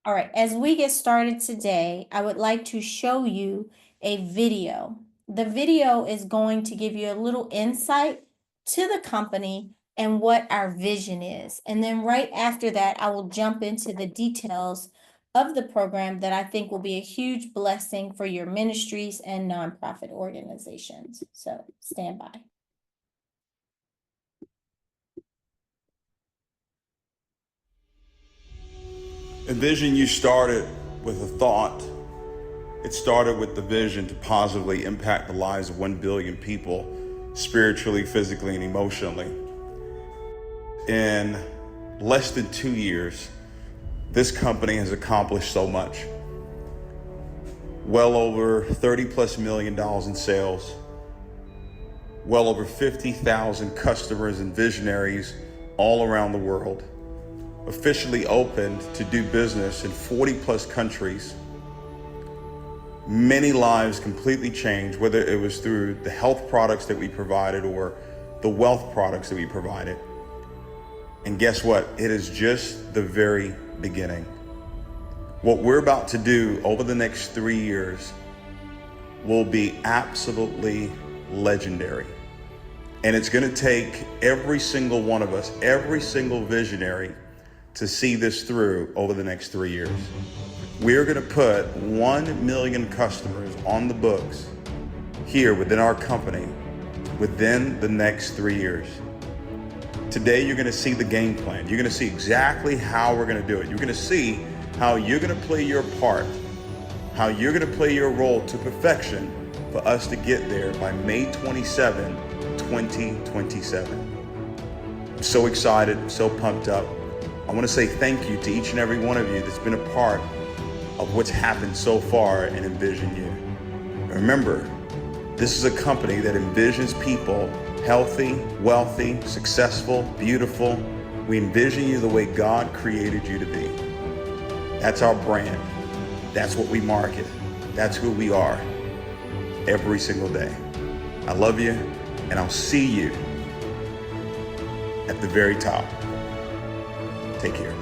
All right, as we get started today, I would like to show you a video. The video is going to give you a little insight to the company and what our vision is. And then right after that, I will jump into the details of the program that I think will be a huge blessing for your ministries and nonprofit organizations. So stand by. Envision you started with a thought. It started with the vision to positively impact the lives of 1 billion people, spiritually, physically, and emotionally. In less than 2 years, this company has accomplished so much. Well over $30+ million in sales, well over 50,000 customers and visionaries all around the world, officially opened to do business in 40+ countries. Many lives completely changed, whether it was through the health products that we provided or the wealth products that we provided. And guess what? It is just the very beginning. What we're about to do over the next 3 years will be absolutely legendary. And it's going to take every single one of us, every single visionary, to see this through over the next 3 years. We're going to put 1 million customers on the books here within our company within the next 3 years. Today, you're going to see the game plan. You're going to see exactly how we're going to do it. You're going to see how you're going to play your part, how you're going to play your role to perfection for us to get there by May 27, 2027. I'm so excited, so pumped up. I want to say thank you to each and every one of you that's been a part of what's happened so far and Envision You. Remember, this is a company that envisions people healthy, wealthy, successful, beautiful. We envision you the way God created you to be. That's our brand. That's what we market. That's who we are every single day. I love you, and I'll see you at the very top. Take care.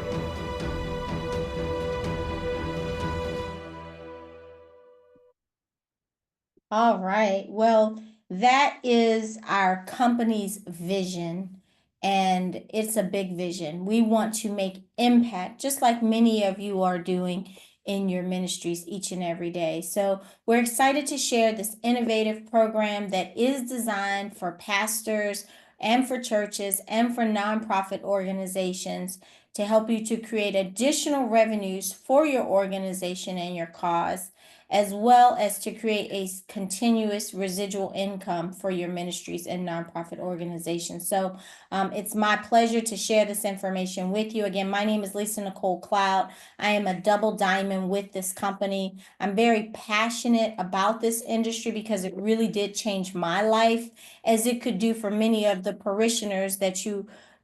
All right. Well, that is our company's vision, and it's a big vision. We want to make impact, just like many of you are doing in your ministries each and every day. So, we're excited to share this innovative program that is designed for pastors and for churches and for nonprofit organizations to help you to create additional revenues for your organization and your cause, as well as to create a continuous residual income for your ministries and nonprofit organizations. So it's my pleasure to share this information with you. Again, my name is Lisa Nicole Cloud. I am a double diamond with this company. I'm very passionate about this industry because it really did change my life, as it could do for many of the parishioners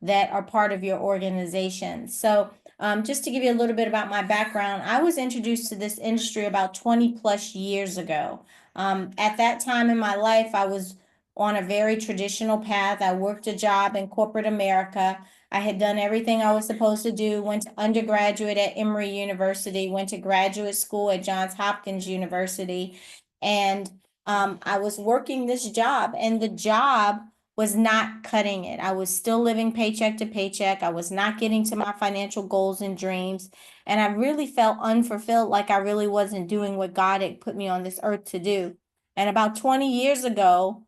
that are part of your organization. So just to give you a little bit about my background, I was introduced to this industry about 20+ years ago. At that time in my life, I was on a very traditional path. I worked a job in corporate America. I had done everything I was supposed to do, went to undergraduate at Emory University, went to graduate school at Johns Hopkins University, and I was working this job, and the job was not cutting it. I was still living paycheck to paycheck. I was not getting to my financial goals and dreams. And I really felt unfulfilled, like I really wasn't doing what God had put me on this earth to do. And about 20 years ago,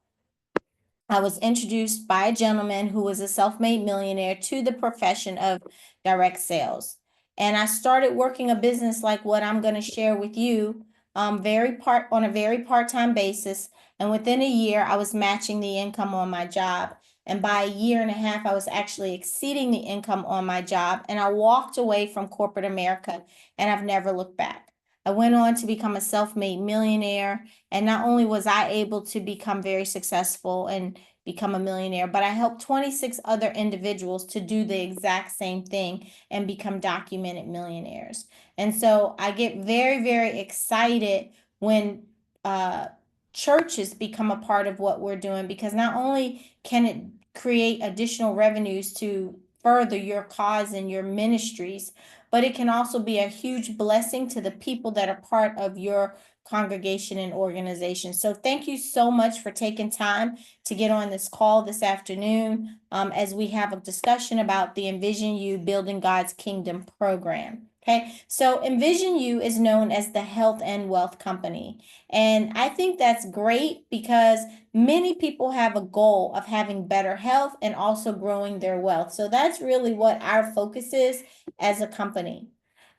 I was introduced by a gentleman who was a self-made millionaire to the profession of direct sales. And I started working a business like what I'm going to share with you, on a very part-time basis. And within a year, I was matching the income on my job. And by a year and a half, I was actually exceeding the income on my job. And I walked away from corporate America, and I've never looked back. I went on to become a self-made millionaire. And not only was I able to become very successful and become a millionaire, but I helped 26 other individuals to do the exact same thing and become documented millionaires. And so I get very, very excited when churches become a part of what we're doing, because not only can it create additional revenues to further your cause and your ministries, but it can also be a huge blessing to the people that are part of your congregation and organization. So thank you so much for taking time to get on this call this afternoon as we have a discussion about the Envision You Building God's Kingdom program. Okay, so Envision You is known as the Health and Wealth Company. And I think that's great because many people have a goal of having better health and also growing their wealth. So that's really what our focus is as a company.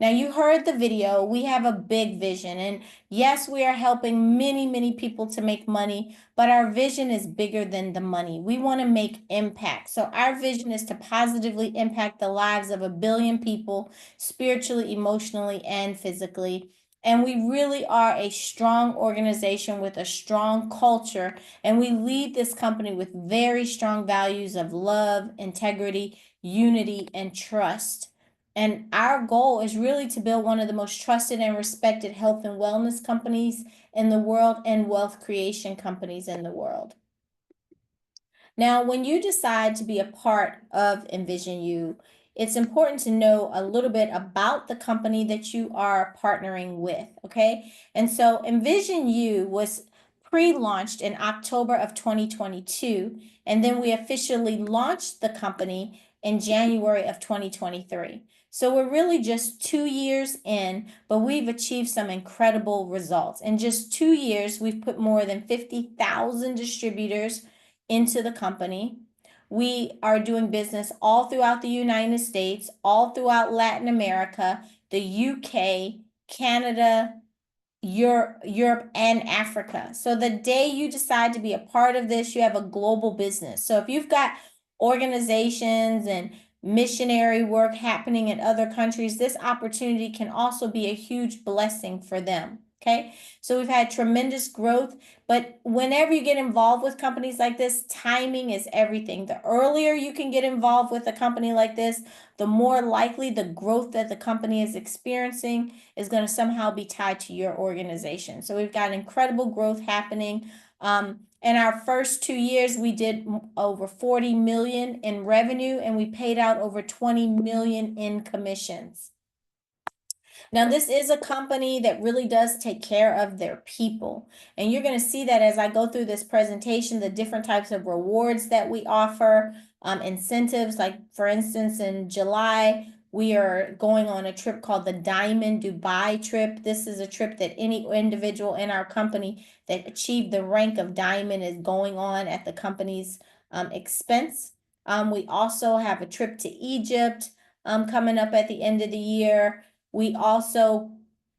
Now, you heard the video. We have a big vision. And yes, we are helping many, many people to make money, but our vision is bigger than the money. We want to make impact. So our vision is to positively impact the lives of 1 billion people, spiritually, emotionally, and physically. And we really are a strong organization with a strong culture. And we lead this company with very strong values of love, integrity, unity, and trust. And our goal is really to build one of the most trusted and respected health and wellness companies in the world and wealth creation companies in the world. Now, when you decide to be a part of Envision You, it's important to know a little bit about the company that you are partnering with, okay? And so Envision You was pre-launched in October of 2022, and then we officially launched the company in January of 2023. So we're really just 2 years in, but we've achieved some incredible results. In just 2 years, we've put more than 50,000 distributors into the company. We are doing business all throughout the United States, all throughout Latin America, the UK, Canada, Europe, and Africa. So the day you decide to be a part of this, you have a global business. So if you've got organizations and missionary work happening in other countries, this opportunity can also be a huge blessing for them. Okay, so we've had tremendous growth, but whenever you get involved with companies like this, timing is everything. The earlier you can get involved with a company like this, the more likely the growth that the company is experiencing is going to somehow be tied to your organization. So we've got incredible growth happening. In our first 2 years, we did over 40 million in revenue, and we paid out over 20 million in commissions. Now, this is a company that really does take care of their people. And you're going to see that as I go through this presentation, the different types of rewards that we offer, incentives. Like, for instance, in July, we are going on a trip called the Diamond Dubai trip. This is a trip that any individual in our company that achieved the rank of diamond is going on at the company's expense. We also have a trip to Egypt coming up at the end of the year. We also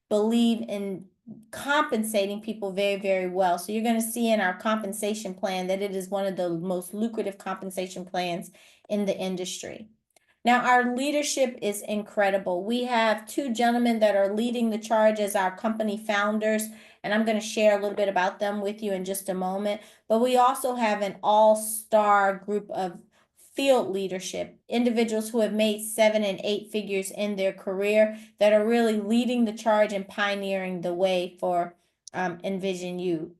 believe in compensating people very, very well. So you're going to see in our compensation plan that it is one of the most lucrative compensation plans in the industry. Now, our leadership is incredible. We have two gentlemen that are leading the charge as our company founders, and I'm going to share a little bit about them with you in just a moment. But we also have an all-star group of field leadership, individuals who have made 7 and 8 figures in their career that are really leading the charge and pioneering the way for Envision You.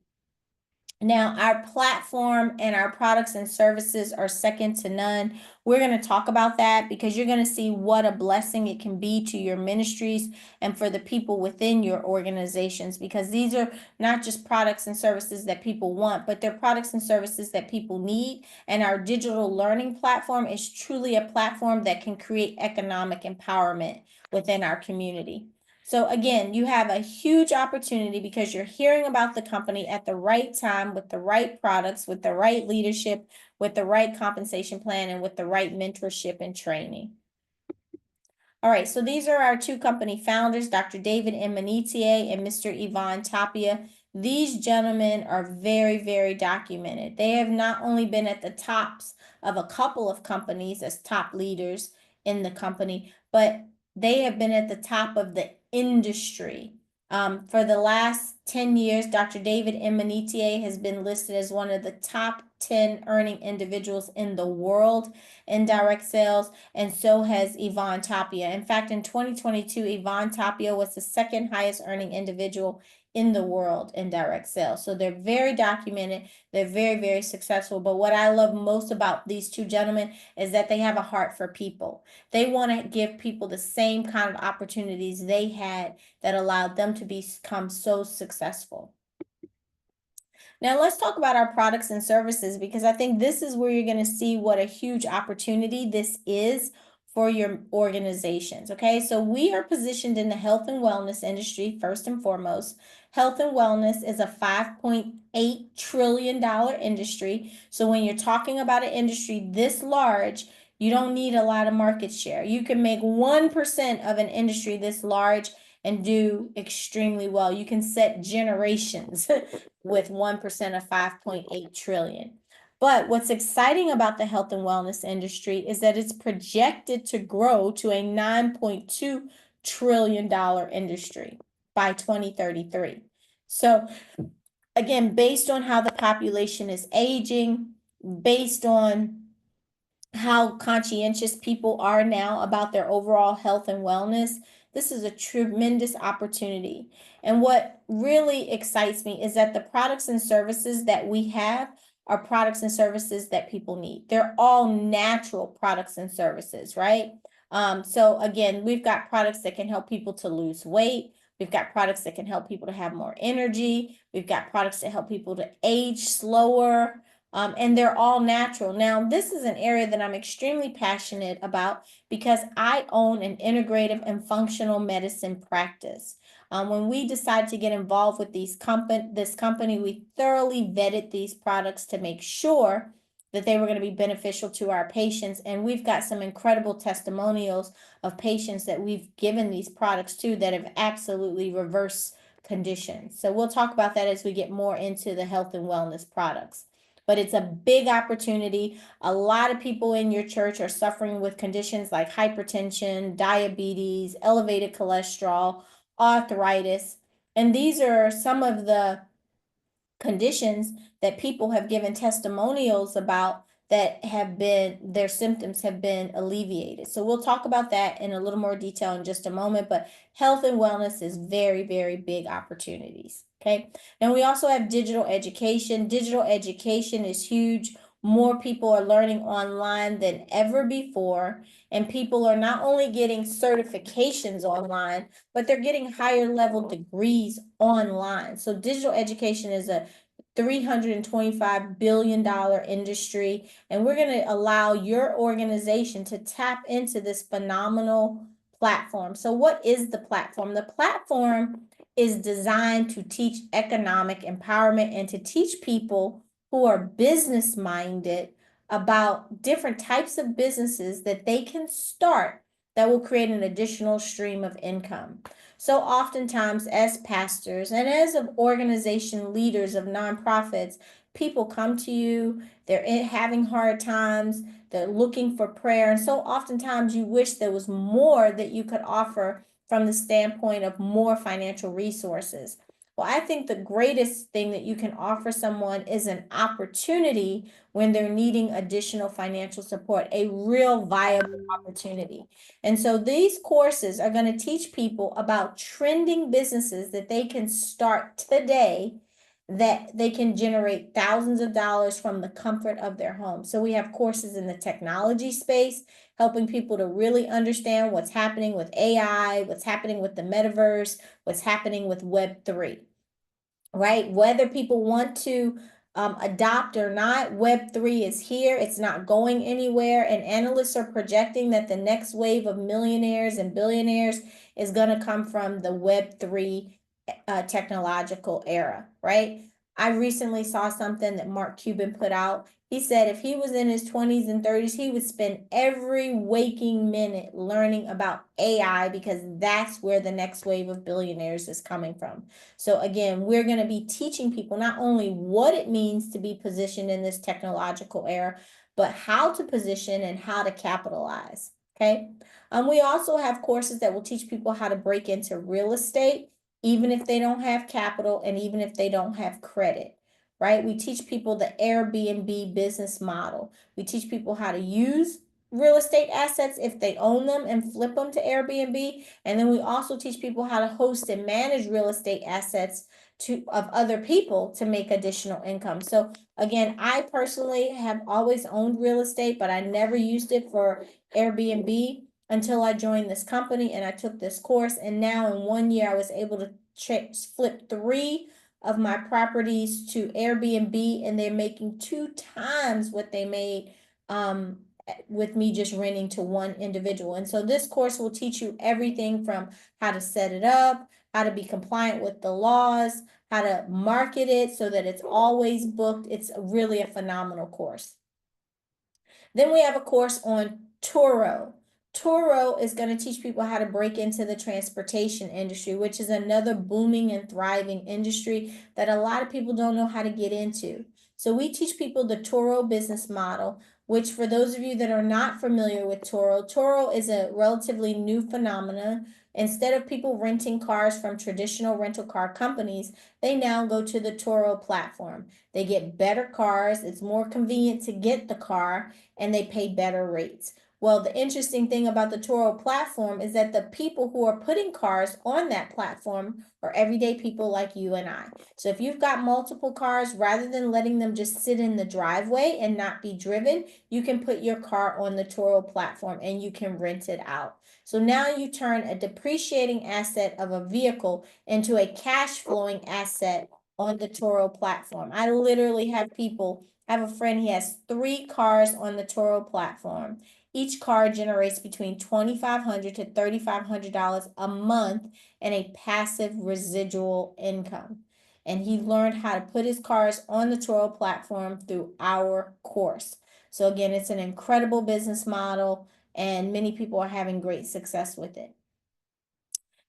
Now, our platform and our products and services are second to none. We're going to talk about that because you're going to see what a blessing it can be to your ministries and for the people within your organizations, because these are not just products and services that people want, but they're products and services that people need. And our digital learning platform is truly a platform that can create economic empowerment within our community. So again, you have a huge opportunity because you're hearing about the company at the right time with the right products, with the right leadership, with the right compensation plan, and with the right mentorship and training. All right, so these are our two company founders, Dr. David Emanitier and Mr. Yvonne Tapia. These gentlemen are very, very documented. They have not only been at the tops of a couple of companies as top leaders in the company, but they have been at the top of the industry. For the last 10 years, Dr. David Emanitier has been listed as one of the top 10 earning individuals in the world in direct sales, and so has Yvonne Tapia. In fact, in 2022, Yvonne Tapia was the second highest earning individual in the world in direct sales. So they're very documented, they're very, very successful. But what I love most about these two gentlemen is that they have a heart for people. They want to give people the same kind of opportunities they had that allowed them to become so successful. Now let's talk about our products and services, because I think this is where you're going to see what a huge opportunity this is for your organizations. Okay, so we are positioned in the health and wellness industry first and foremost. Health and wellness is a $5.8 trillion industry. So when you're talking about an industry this large, you don't need a lot of market share. You can make 1% of an industry this large and do extremely well. You can set generations with 1% of 5.8 trillion. But what's exciting about the health and wellness industry is that it's projected to grow to a $9.2 trillion industry by 2033. So again, based on how the population is aging, based on how conscientious people are now about their overall health and wellness, this is a tremendous opportunity. And what really excites me is that the products and services that we have are products and services that people need. They're all natural products and services, right? So again, we've got products that can help people to lose weight. We've got products that can help people to have more energy. We've got products that help people to age slower. And they're all natural. Now, this is an area that I'm extremely passionate about because I own an integrative and functional medicine practice. When we decided to get involved with this company, we thoroughly vetted these products to make sure that they were going to be beneficial to our patients. And we've got some incredible testimonials of patients that we've given these products to that have absolutely reversed conditions. So we'll talk about that as we get more into the health and wellness products. But it's a big opportunity. A lot of people in your church are suffering with conditions like hypertension, diabetes, elevated cholesterol, arthritis. And these are some of the conditions that people have given testimonials about that have been, their symptoms have been alleviated. So we'll talk about that in a little more detail in just a moment, but health and wellness is very, very big opportunities. Okay. And we also have digital education. Digital education is huge. More people are learning online than ever before. And people are not only getting certifications online, but they're getting higher level degrees online. So digital education is a $325 billion industry, and we're going to allow your organization to tap into this phenomenal platform. So what is the platform? The platform is designed to teach economic empowerment and to teach people who are business minded about different types of businesses that they can start that will create an additional stream of income. So oftentimes as pastors and as organization leaders of nonprofits, people come to you, they're having hard times, they're looking for prayer. And so oftentimes you wish there was more that you could offer from the standpoint of more financial resources. Well, I think the greatest thing that you can offer someone is an opportunity when they're needing additional financial support, a real viable opportunity. And so these courses are going to teach people about trending businesses that they can start today, that they can generate thousands of dollars from the comfort of their home. So we have courses in the technology space, helping people to really understand what's happening with AI, what's happening with the metaverse, what's happening with Web3, right? Whether people want to adopt or not, Web3 is here. It's not going anywhere. And analysts are projecting that the next wave of millionaires and billionaires is going to come from the Web3 technological era, right? I recently saw something that Mark Cuban put out. He said if he was in his 20s and 30s, he would spend every waking minute learning about AI because that's where the next wave of billionaires is coming from. So again, we're going to be teaching people not only what it means to be positioned in this technological era, but how to position and how to capitalize. Okay. We also have courses that will teach people how to break into real estate, even if they don't have capital and even if they don't have credit, right? We teach people the Airbnb business model. We teach people how to use real estate assets if they own them and flip them to Airbnb. And then we also teach people how to host and manage real estate assets of other people to make additional income. So again, I personally have always owned real estate, but I never used it for Airbnb until I joined this company and I took this course. And now in 1 year, I was able to flip 3 of my properties to Airbnb, and they're making 2 times what they made with me just renting to one individual. And so this course will teach you everything from how to set it up, how to be compliant with the laws, how to market it so that it's always booked. It's really a phenomenal course. Then we have a course on Turo. Turo is going to teach people how to break into the transportation industry, which is another booming and thriving industry that a lot of people don't know how to get into. So we teach people the Turo business model, which for those of you that are not familiar with Turo, Turo is a relatively new phenomenon. Instead of people renting cars from traditional rental car companies, they now go to the Turo platform. They get better cars. It's more convenient to get the car, and they pay better rates. Well, the interesting thing about the Toro platform is that the people who are putting cars on that platform are everyday people like you and I. So if you've got multiple cars, rather than letting them just sit in the driveway and not be driven, you can put your car on the Toro platform and you can rent it out. So now you turn a depreciating asset of a vehicle into a cash flowing asset on the Toro platform. I literally have people, I have a friend, he has 3 cars on the Toro platform. Each car generates between $2,500 to $3,500 a month in a passive residual income. And he learned how to put his cars on the Toro platform through our course. So again, it's an incredible business model, and many people are having great success with it.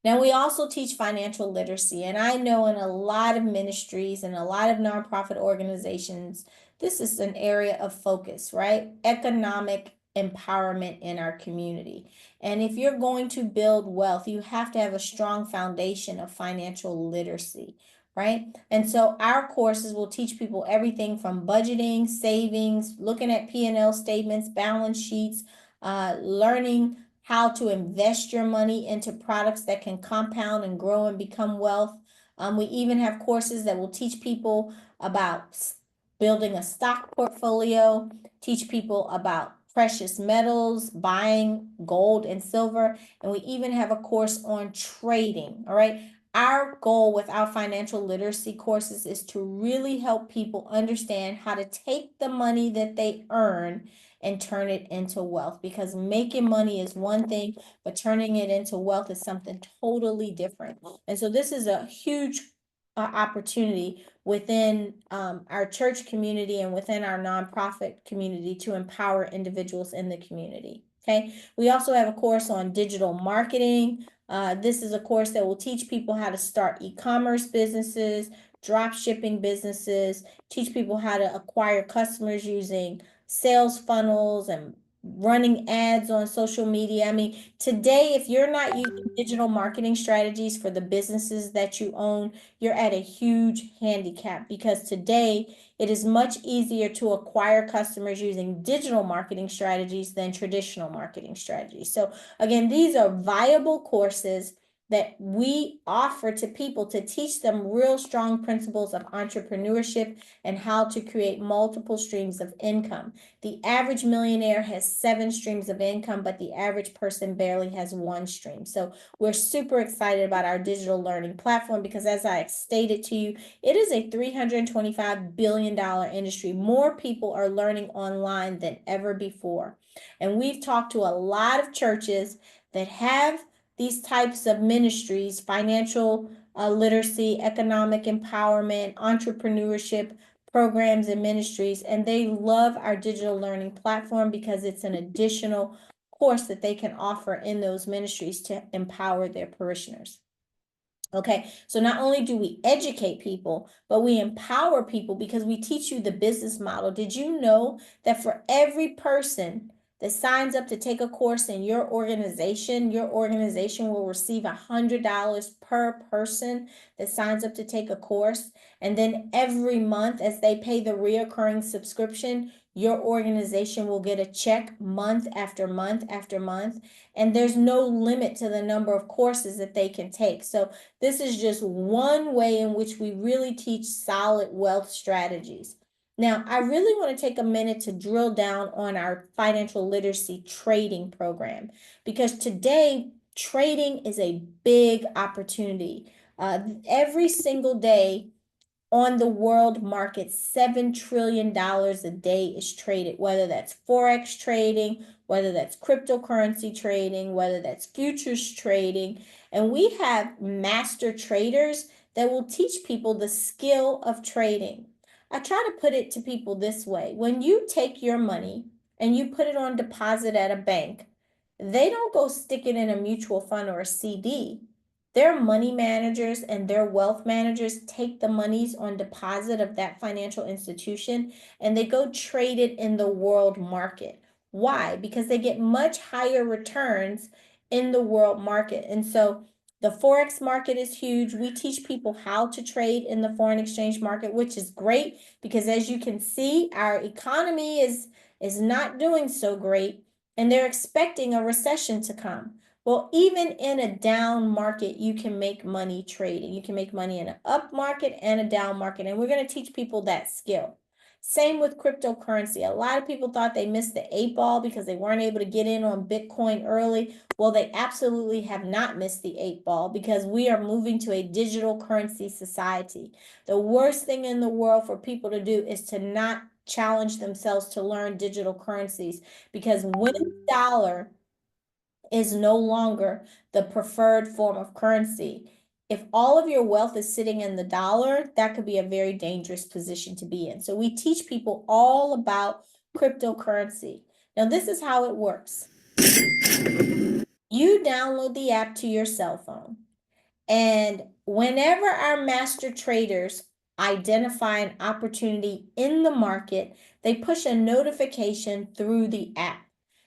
Now, we also teach financial literacy, and I know in a lot of ministries and a lot of nonprofit organizations, this is an area of focus, right? Economic empowerment in our community. And if you're going to build wealth, you have to have a strong foundation of financial literacy, right? And so our courses will teach people everything from budgeting, savings, looking at P&L statements, balance sheets, learning how to invest your money into products that can compound and grow and become wealth. We even have courses that will teach people about building a stock portfolio, teach people about precious metals, buying gold and silver, and we even have a course on trading. All right. Our goal with our financial literacy courses is to really help people understand how to take the money that they earn and turn it into wealth, because making money is one thing, but turning it into wealth is something totally different. And so this is a huge opportunity within our church community and within our nonprofit community to empower individuals in the community. Okay, we also have a course on digital marketing. This is a course that will teach people how to start e-commerce businesses, drop shipping businesses, teach people how to acquire customers using sales funnels and running ads on social media. I mean, today, if you're not using digital marketing strategies for the businesses that you own, you're at a huge handicap, because today it is much easier to acquire customers using digital marketing strategies than traditional marketing strategies. So again, these are viable courses that we offer to people to teach them real strong principles of entrepreneurship and how to create multiple streams of income. The average millionaire has 7 streams of income, but the average person barely has 1 stream. So we're super excited about our digital learning platform because, as I stated to you, it is a $325 billion industry. More people are learning online than ever before. And we've talked to a lot of churches that have these types of ministries, financial literacy, economic empowerment, entrepreneurship programs and ministries, and they love our digital learning platform because it's an additional course that they can offer in those ministries to empower their parishioners. Okay, so not only do we educate people, but we empower people because we teach you the business model. Did you know that for every person that signs up to take a course in your organization will receive $100 per person that signs up to take a course. And then every month, as they pay the reoccurring subscription, your organization will get a check month after month after month. And there's no limit to the number of courses that they can take. So this is just one way in which we really teach solid wealth strategies. Now, I really want to take a minute to drill down on our financial literacy trading program, because today trading is a big opportunity. Every single day, on the world market, $7 trillion a day is traded, whether that's Forex trading, whether that's cryptocurrency trading, whether that's futures trading. And we have master traders that will teach people the skill of trading. I try to put it to people this way: when you take your money and you put it on deposit at a bank, they don't go stick it in a mutual fund or a CD. Their money managers and their wealth managers take the monies on deposit of that financial institution and they go trade it in the world market. Why? Because they get much higher returns in the world market. And so the Forex market is huge. We teach people how to trade in the foreign exchange market, which is great because, as you can see, our economy is not doing so great and they're expecting a recession to come. Well, even in a down market, you can make money trading. You can make money in an up market and a down market. And we're going to teach people that skill. Same with cryptocurrency. A lot of people thought they missed the 8 ball because they weren't able to get in on Bitcoin early. Well, they absolutely have not missed the 8 ball because we are moving to a digital currency society. The worst thing in the world for people to do is to not challenge themselves to learn digital currencies, because when the dollar is no longer the preferred form of currency, if all of your wealth is sitting in the dollar, that could be a very dangerous position to be in. So we teach people all about cryptocurrency. Now, this is how it works. You download the app to your cell phone. And whenever our master traders identify an opportunity in the market, they push a notification through the app.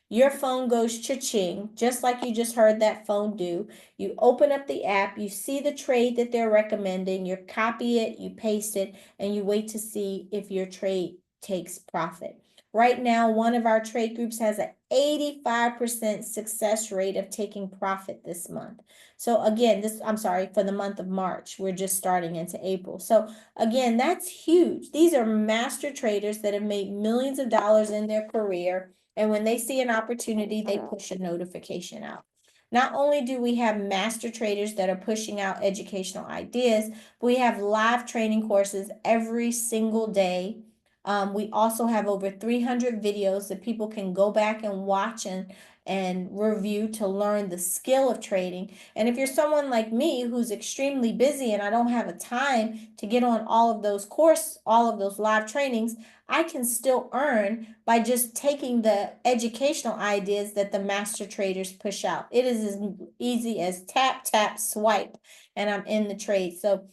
Your phone goes cha-ching, just like you just heard that phone do. You open up the app, you see the trade that they're recommending, you copy it, you paste it, and you wait to see if your trade takes profit. Right now, one of our trade groups has an 85% success rate of taking profit this month. So again, I'm sorry, for the month of March, we're just starting into April. So again, that's huge. These are master traders that have made millions of dollars in their career. And when they see an opportunity, they push a notification out. Not only do we have master traders that are pushing out educational ideas, but we have live training courses every single day. We also have over 300 videos that people can go back and watch and review to learn the skill of trading. And if you're someone like me who's extremely busy and I don't have a time to get on all of those live trainings, I can still earn by just taking the educational ideas that the master traders push out. It is as easy as tap, tap, swipe, and I'm in the trade. So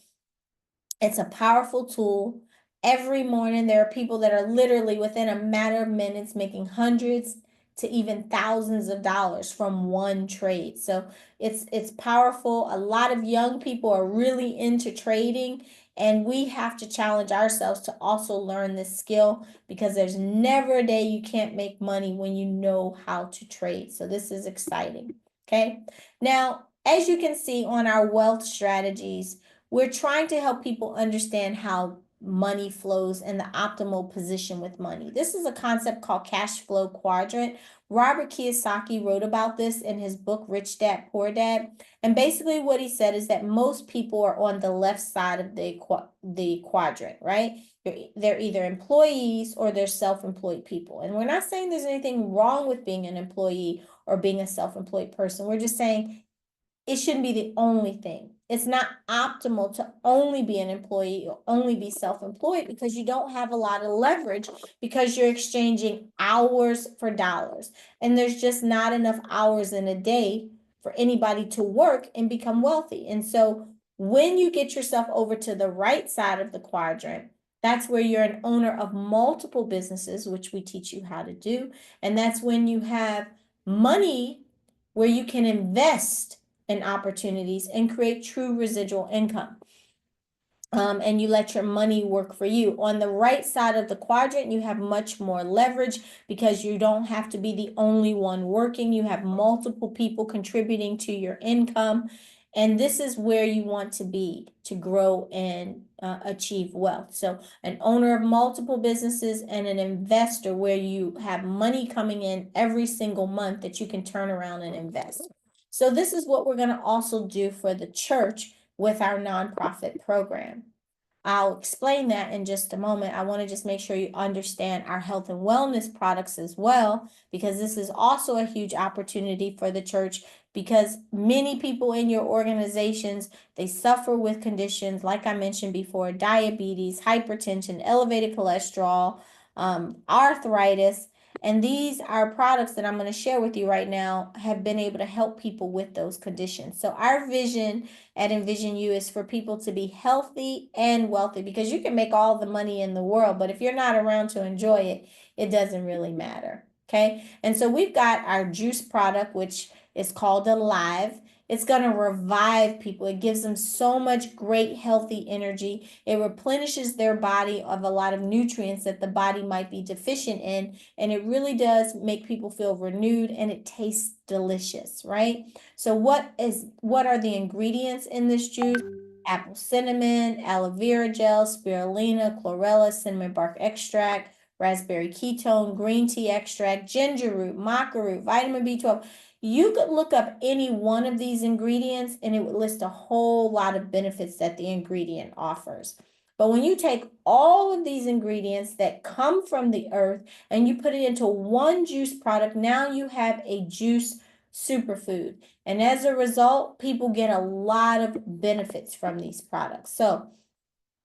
it's a powerful tool. Every morning, there are people that are literally within a matter of minutes making hundreds to even thousands of dollars from one trade. So it's powerful. A lot of young people are really into trading, and we have to challenge ourselves to also learn this skill, because there's never a day you can't make money when you know how to trade. So this is exciting. Okay. Now, as you can see on our wealth strategies, we're trying to help people understand how money flows and the optimal position with money. This is a concept called cash flow quadrant. Robert Kiyosaki wrote about this in his book, Rich Dad, Poor Dad. And basically what he said is that most people are on the left side of the quadrant, right? They're either employees or they're self-employed people. And we're not saying there's anything wrong with being an employee or being a self-employed person. We're just saying it shouldn't be the only thing. It's not optimal to only be an employee or only be self-employed, because you don't have a lot of leverage, because you're exchanging hours for dollars. And there's just not enough hours in a day for anybody to work and become wealthy. And so when you get yourself over to the right side of the quadrant, That's where you're an owner of multiple businesses, which we teach you how to do. And that's when you have money where you can invest in opportunities and create true residual income. And you let your money work for you. On the right side of the quadrant, you have much more leverage because you don't have to be the only one working. You have multiple people contributing to your income. And this is where you want to be to grow and achieve wealth. So, an owner of multiple businesses and an investor where you have money coming in every single month that you can turn around and invest. So, this is what we're going to also do for the church with our nonprofit program. I'll explain that in just a moment. I want to just make sure you understand our health and wellness products as well, because this is also a huge opportunity for the church, because many people in your organizations, they suffer with conditions like I mentioned before: diabetes, hypertension, elevated cholesterol, arthritis. And these are products that I'm going to share with you right now have been able to help people with those conditions. So our vision at Envision You is for people to be healthy and wealthy, because you can make all the money in the world, but if you're not around to enjoy it, it doesn't really matter. Okay. And so we've got our juice product, which is called Alive. It's going to revive people. It gives them so much great healthy energy. It replenishes their body of a lot of nutrients that the body might be deficient in. And it really does make people feel renewed, and it tastes delicious, right? So what are the ingredients in this juice? Apple cinnamon, aloe vera gel, spirulina, chlorella, cinnamon bark extract, raspberry ketone, green tea extract, ginger root, maca root, vitamin B12. You could look up any one of these ingredients and it would list a whole lot of benefits that the ingredient offers. But when you take all of these ingredients that come from the earth and you put it into one juice product, now you have a juice superfood. And as a result, people get a lot of benefits from these products. So,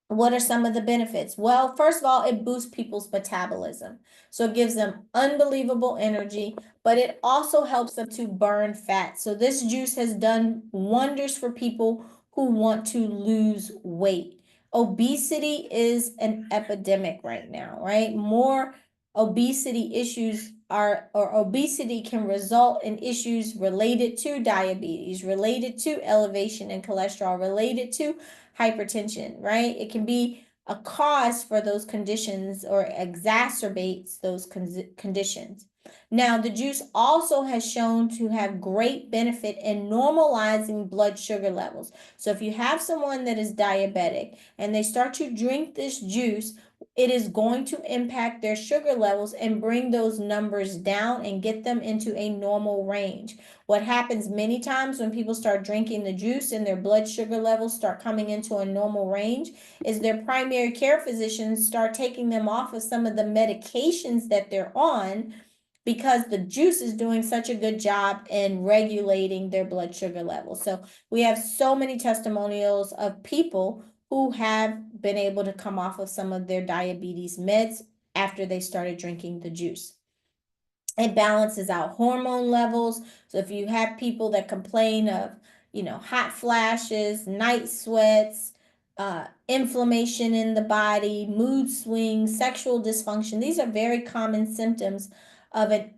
what are some of the benefits? Well, first of all, it boosts people's metabolism. So it gives them unbelievable energy, but it also helps them to burn fat. So this juice has done wonders for people who want to lose weight. Obesity is an epidemic right now, right? More obesity issues or obesity can result in issues related to diabetes, related to elevation in cholesterol, related to hypertension, right? It can be a cause for those conditions or exacerbates those conditions. Now, the juice also has shown to have great benefit in normalizing blood sugar levels. So if you have someone that is diabetic and they start to drink this juice, it is going to impact their sugar levels and bring those numbers down and get them into a normal range. What happens many times when people start drinking the juice and their blood sugar levels start coming into a normal range is their primary care physicians start taking them off of some of the medications that they're on, because the juice is doing such a good job in regulating their blood sugar levels. So we have so many testimonials of people who have been able to come off of some of their diabetes meds after they started drinking the juice. It balances out hormone levels. So if you have people that complain of, hot flashes, night sweats, inflammation in the body, mood swings, sexual dysfunction, these are very common symptoms of an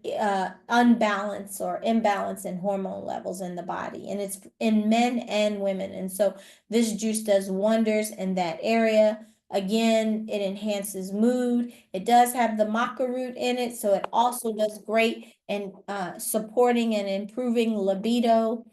unbalance or imbalance in hormone levels in the body. And it's in men and women. And so this juice does wonders in that area. Again, it enhances mood. It does have the maca root in it, so it also does great in supporting and improving libido.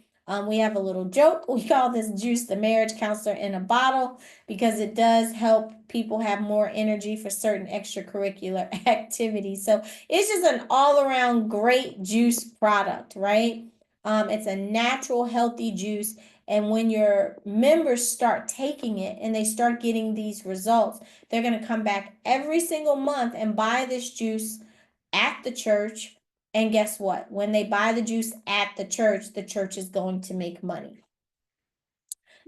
We have a little joke. We call this juice the marriage counselor in a bottle, because it does help people have more energy for certain extracurricular activities. So it's just an all-around great juice product, right? It's a natural, healthy juice. And when your members start taking it and they start getting these results, they're going to come back every single month and buy this juice at the church. And guess what? When they buy the juice at the church is going to make money.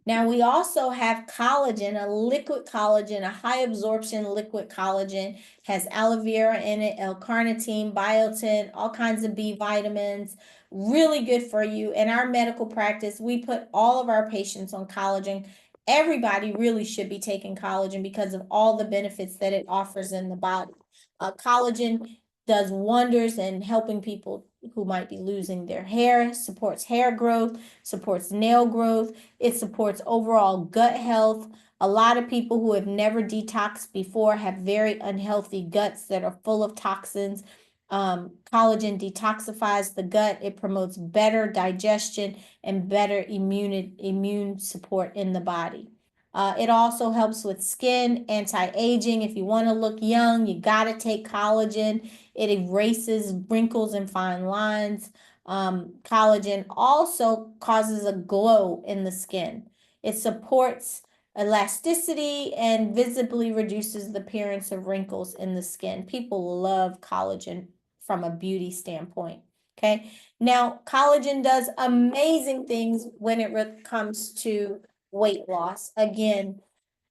Now, we also have collagen, a liquid collagen, a high absorption liquid collagen, has aloe vera in it, L-carnitine, biotin, all kinds of B vitamins, really good for you. In our medical practice, we put all of our patients on collagen everybody really should be taking collagen because of all the benefits that it offers in the body. Collagen does wonders in helping people who might be losing their hair, supports hair growth, supports nail growth, it supports overall gut health. A lot of people who have never detoxed before have very unhealthy guts that are full of toxins. Collagen detoxifies the gut, it promotes better digestion and better immune support in the body. It also helps with skin, anti-aging. If you want to look young, you got to take collagen. It erases wrinkles and fine lines. Collagen also causes a glow in the skin. It supports elasticity and visibly reduces the appearance of wrinkles in the skin. People love collagen from a beauty standpoint. Okay. Now, collagen does amazing things when it comes to weight loss. Again,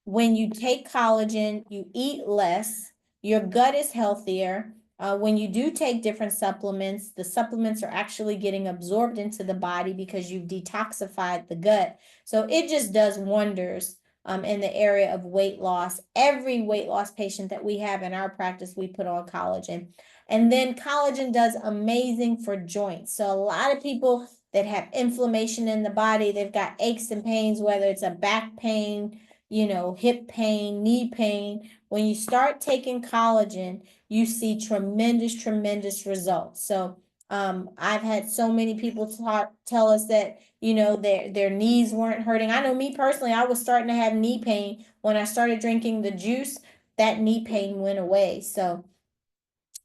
when you take collagen, you eat less, your gut is healthier. When you do take different supplements, the supplements are actually getting absorbed into the body because you've detoxified the gut. So it just does wonders in the area of weight loss. Every weight loss patient that we have in our practice, we put on collagen. And then collagen does amazing for joints. So a lot of people that have inflammation in the body, they've got aches and pains, whether it's a back pain, hip pain, knee pain. When you start taking collagen, you see tremendous results. So I've had so many people tell us that, their knees weren't hurting. I know me personally, I was starting to have knee pain. When I started drinking the juice, that knee pain went away. So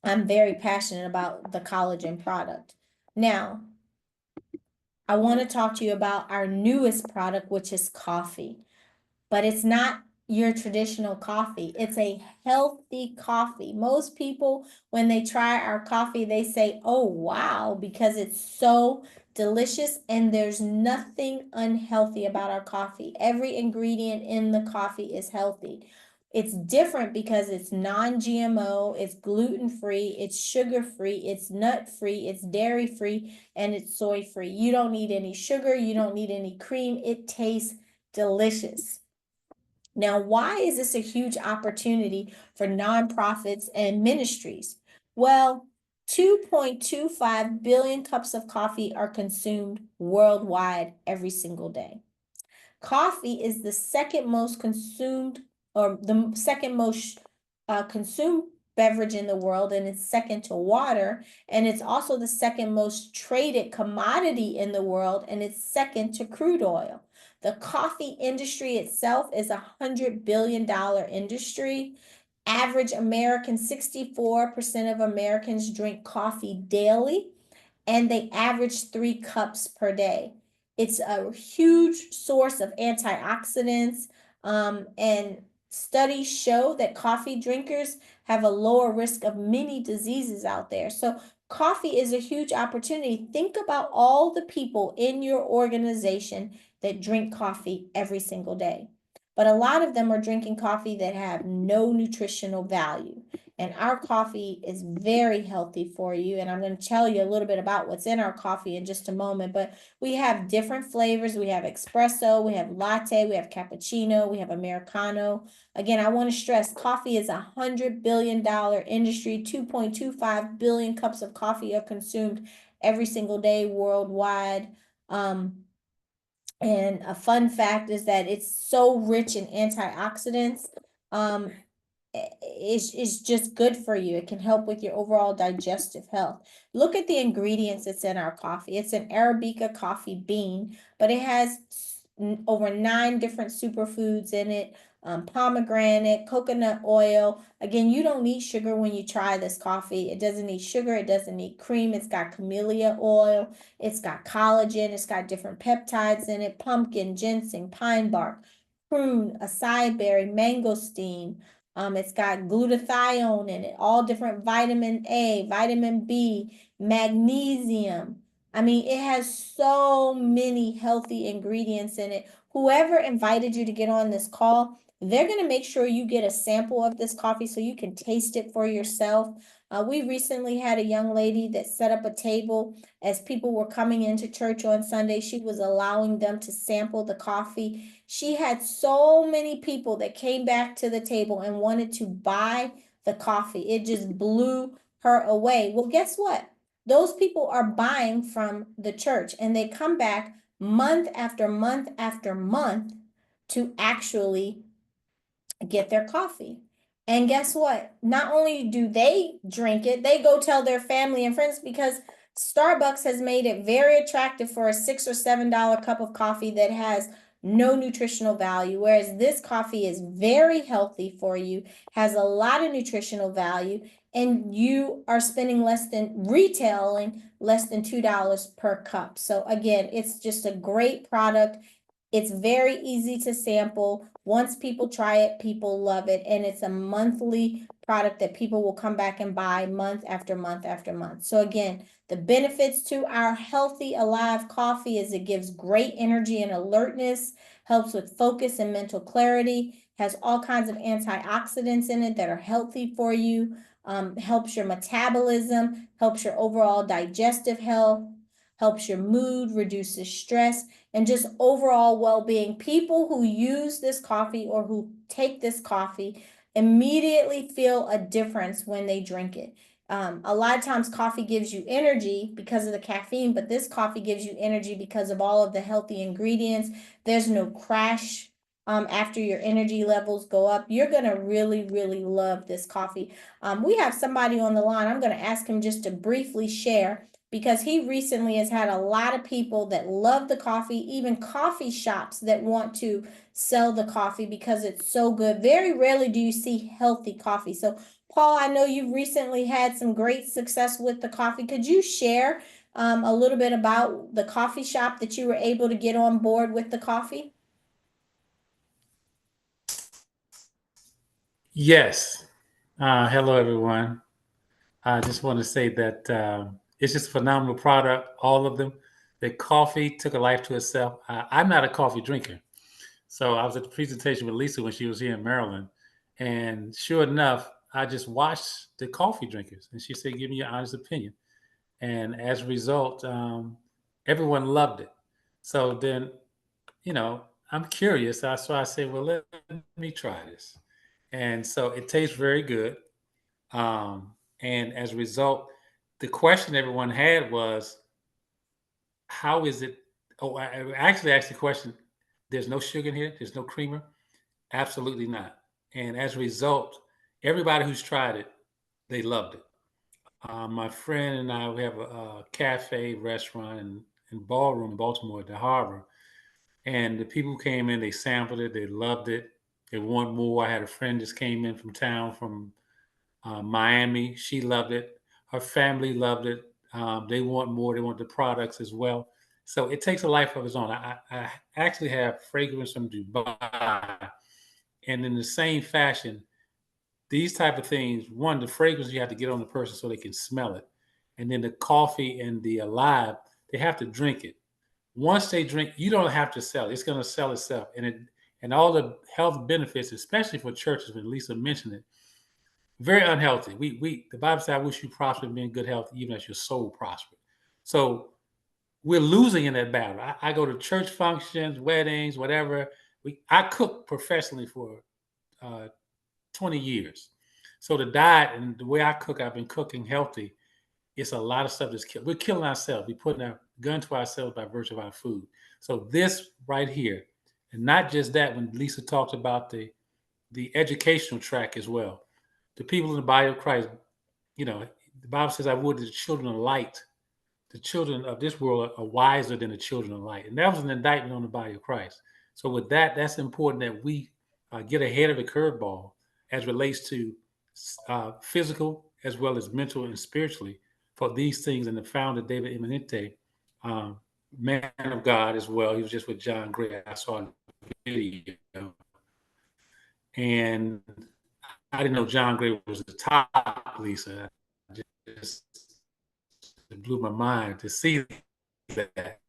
I'm very passionate about the collagen product. Now, I want to talk to you about our newest product, which is coffee. But it's not your traditional coffee. It's a healthy coffee. Most people, when they try our coffee, they say, oh, wow, because it's so delicious and there's nothing unhealthy about our coffee. Every ingredient in the coffee is healthy. It's different because it's non-GMO, it's gluten-free, it's sugar-free, it's nut-free, it's dairy-free, and it's soy-free. You don't need any sugar, you don't need any cream. It tastes delicious. Now, why is this a huge opportunity for nonprofits and ministries? Well, 2.25 billion cups of coffee are consumed worldwide every single day. Coffee is the second most consumed, or the second most consumed beverage in the world, and it's second to water. And it's also the second most traded commodity in the world, and it's second to crude oil. The coffee industry itself is $100 billion industry. Average American, 64% of Americans drink coffee daily, and they average 3 cups per day. It's a huge source of antioxidants, and studies show that coffee drinkers have a lower risk of many diseases out there. So coffee is a huge opportunity. Think about all the people in your organization that drink coffee every single day. But a lot of them are drinking coffee that have no nutritional value. And our coffee is very healthy for you. And I'm going to tell you a little bit about what's in our coffee in just a moment. But we have different flavors. We have espresso, we have latte, we have cappuccino, we have Americano. Again, I want to stress coffee is $100 billion industry. 2.25 billion cups of coffee are consumed every single day worldwide. And a fun fact is that it's so rich in antioxidants. Um, it's just good for you. It can help with your overall digestive health. Look at the ingredients that's in our coffee. It's an Arabica coffee bean, but it has over 9 different superfoods in it. Pomegranate, coconut oil. Again, you don't need sugar when you try this coffee. It doesn't need sugar. It doesn't need cream. It's got camellia oil. It's got collagen. It's got different peptides in it. Pumpkin, ginseng, pine bark, prune, acai berry, mangosteen. It's got glutathione in it, all different vitamin A, vitamin B, magnesium. I mean, it has so many healthy ingredients in it. Whoever invited you to get on this call, they're going to make sure you get a sample of this coffee so you can taste it for yourself. We recently had a young lady that set up a table as people were coming into church on Sunday. She was allowing them to sample the coffee. She had so many people that came back to the table and wanted to buy the coffee. It just blew her away. Well, guess what? Those people are buying from the church and they come back month after month after month to actually get their coffee. And guess what? Not only do they drink it, they go tell their family and friends because Starbucks has made it very attractive for a $6 or $7 cup of coffee that has no nutritional value. Whereas this coffee is very healthy for you, has a lot of nutritional value, and you are spending less than retailing less than $2 per cup. So again, it's just a great product. It's very easy to sample. Once people try it, people love it. And it's a monthly product that people will come back and buy month after month after month. So again, the benefits to our healthy, alive coffee is it gives great energy and alertness, helps with focus and mental clarity, has all kinds of antioxidants in it that are healthy for you, helps your metabolism, helps your overall digestive health, helps your mood, reduces stress, and just overall well-being. People who use this coffee or who take this coffee immediately feel a difference when they drink it. A lot of times coffee gives you energy because of the caffeine, but this coffee gives you energy because of all of the healthy ingredients. There's no crash after your energy levels go up. You're going to really, really love this coffee. We have somebody on the line. I'm going to ask him just to briefly share because he recently has had a lot of people that love the coffee, even coffee shops that want to sell the coffee because it's so good. Very rarely do you see healthy coffee. So, Paul, I know you've recently had some great success with the coffee. Could you share a little bit about the coffee shop that you were able to get on board with the coffee? Yes. Hello, everyone. I just want to say that it's just a phenomenal product, all of them. The coffee took a life to itself. I'm not a coffee drinker. So I was at the presentation with Lisa when she was here in Maryland. And sure enough, I just watched the coffee drinkers. And she said, give me your honest opinion. And as a result, everyone loved it. So then, I'm curious. So I said, well, let me try this. And so it tastes very good. And as a result, the question everyone had was, how is it? Oh, I actually asked the question, there's no sugar in here, there's no creamer? Absolutely not. And as a result, everybody who's tried it, they loved it. My friend and I, we have a cafe, restaurant, and ballroom in Baltimore at the harbor. And the people who came in, they sampled it, they loved it, they want more. I had a friend just came in from town from Miami. She loved it. Her family loved it. They want more. They want the products as well. So it takes a life of its own. I actually have fragrance from Dubai, and in the same fashion, these type of things. One, the fragrance you have to get on the person so they can smell it, and then the coffee and the alive, they have to drink it. Once they drink, you don't have to sell it. It's going to sell itself, and all the health benefits, especially for churches. When Lisa mentioned it, very unhealthy. We the Bible says, "I wish you prosper and be in good health, even as your soul prosper." So we're losing in that battle. I go to church functions, weddings, whatever. I cook professionally for uh, 20 years. So the diet and the way I cook, I've been cooking healthy. It's a lot of stuff that's killed. We're killing ourselves. We're putting our gun to ourselves by virtue of our food. So this right here, and not just that. When Lisa talked about the educational track as well, the people in the body of Christ, the Bible says, I would that the children of light, the children of this world are wiser than the children of light. And that was an indictment on the body of Christ. So with that, that's important that we get ahead of the curveball as relates to physical as well as mental and spiritually for these things. And the founder, David Eminente, man of God as well. He was just with John Gray. I saw a video. And I didn't know John Gray was the top, Lisa. Just it blew my mind to see that.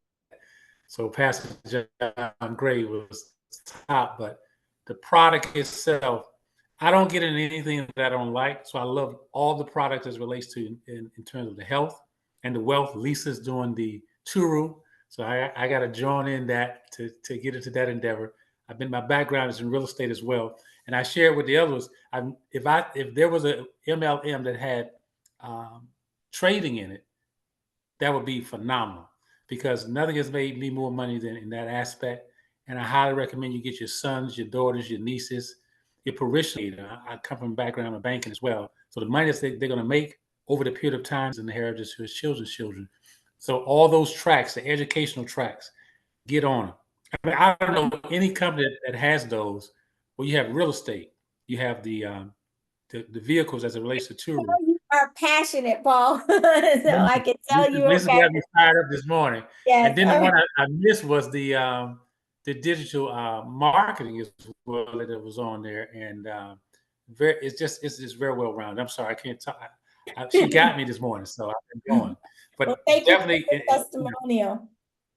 So Pastor John Gray was top, but the product itself, I don't get into anything that I don't like. So I love all the products as it relates to in terms of the health and the wealth. Lisa's doing the Turu. So I got to join in that to get into that endeavor. My background is in real estate as well. And I share with the others. If there was a MLM that had um, trading in it, that would be phenomenal because nothing has made me more money than in that aspect. And I highly recommend you get your sons, your daughters, your nieces, your parishioners. I come from a background of banking as well. So the money that they're going to make over the period of time is inherited to his children's children. So all those tracks, the educational tracks, get on them. I mean, I don't know any company that has those. Well, you have real estate, you have the vehicles as it relates to tourism. You are passionate, Paul. So I can tell you are Lisa got me passionate. fired up this morning. And Yes. then the All one right. I missed was the digital marketing as well that it was on there, and it's just very well rounded. I'm sorry, I can't talk. She got me this morning, so I've been going. Well, But thank you for definitely, the testimonial.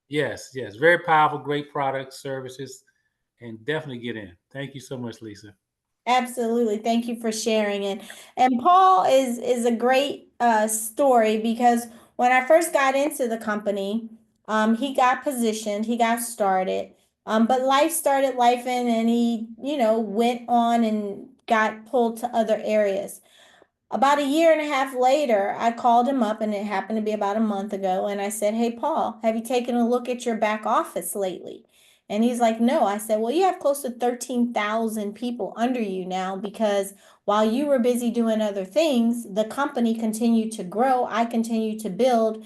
yes, yes, very powerful, great products, services, and definitely get in. Thank you so much, Lisa. Absolutely. Thank you for sharing it. And Paul is a great story because when I first got into the company, he got positioned, he got started, but life started life in, and he, went on and got pulled to other areas. About a year and a half later, I called him up, and it happened to be about a month ago. And I said, "Hey, Paul, have you taken a look at your back office lately?" And he's like, "No." I said, "Well, you have close to 13,000 people under you now because while you were busy doing other things, the company continued to grow. I continued to build.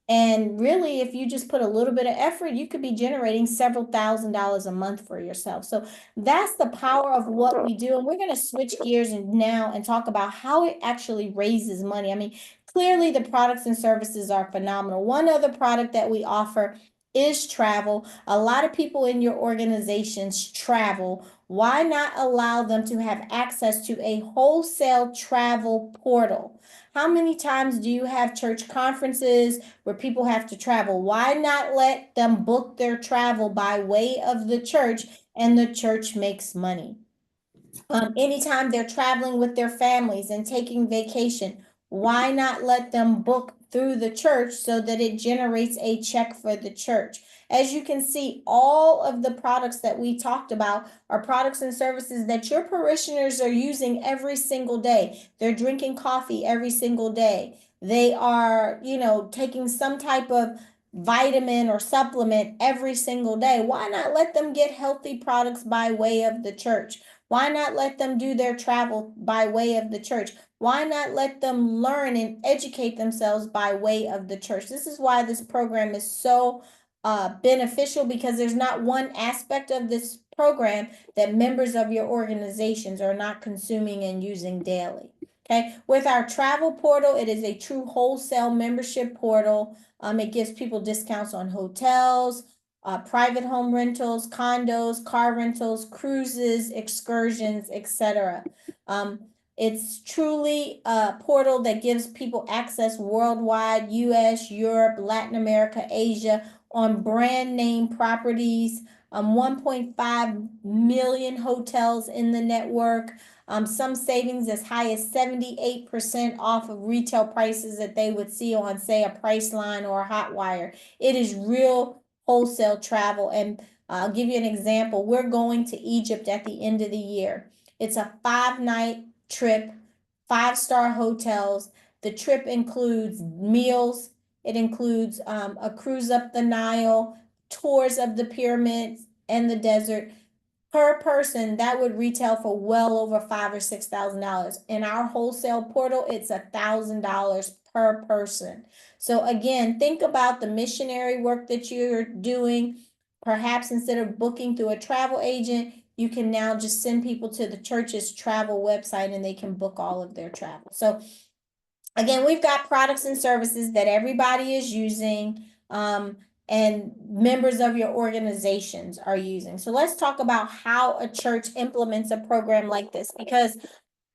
And really, if you just put a little bit of effort, you could be generating several $1,000s a month for yourself." So that's the power of what we do. And we're going to switch gears now and talk about how it actually raises money. I mean, clearly the products and services are phenomenal. One other product that we offer is travel. A lot of people in your organizations travel. Why not allow them to have access to a wholesale travel portal? How many times do you have church conferences where people have to travel? Why not let them book their travel by way of the church, and the church makes money? Anytime they're traveling with their families and taking vacation, why not let them book through the church so that it generates a check for the church? As you can see, all of the products that we talked about are products and services that your parishioners are using every single day. They're drinking coffee every single day. They are, taking some type of vitamin or supplement every single day. Why not let them get healthy products by way of the church? Why not let them do their travel by way of the church? Why not let them learn and educate themselves by way of the church? This is why this program is so beneficial, because there's not one aspect of this program that members of your organizations are not consuming and using daily. Okay, with our travel portal, it is a true wholesale membership portal. It gives people discounts on hotels, private home rentals, condos, car rentals, cruises, excursions, etc. Um, it's truly a portal that gives people access worldwide, US, Europe, Latin America, Asia, on brand name properties, 1.5 million hotels in the network, some savings as high as 78% off of retail prices that they would see on, say, a Priceline or a Hotwire. It is real wholesale travel. And I'll give you an example. We're going to Egypt at the end of the year. It's a 5-night trip, 5-star hotels. The trip includes meals. It includes a cruise up the Nile, tours of the pyramids and the desert. Per person, that would retail for well over $5,000 or $6,000. In our wholesale portal, it's $1,000 per person. So again, think about the missionary work that you're doing. Perhaps instead of booking through a travel agent, you can now just send people to the church's travel website and they can book all of their travel. So again, we've got products and services that everybody is using, and members of your organizations are using. So let's talk about how a church implements a program like this, because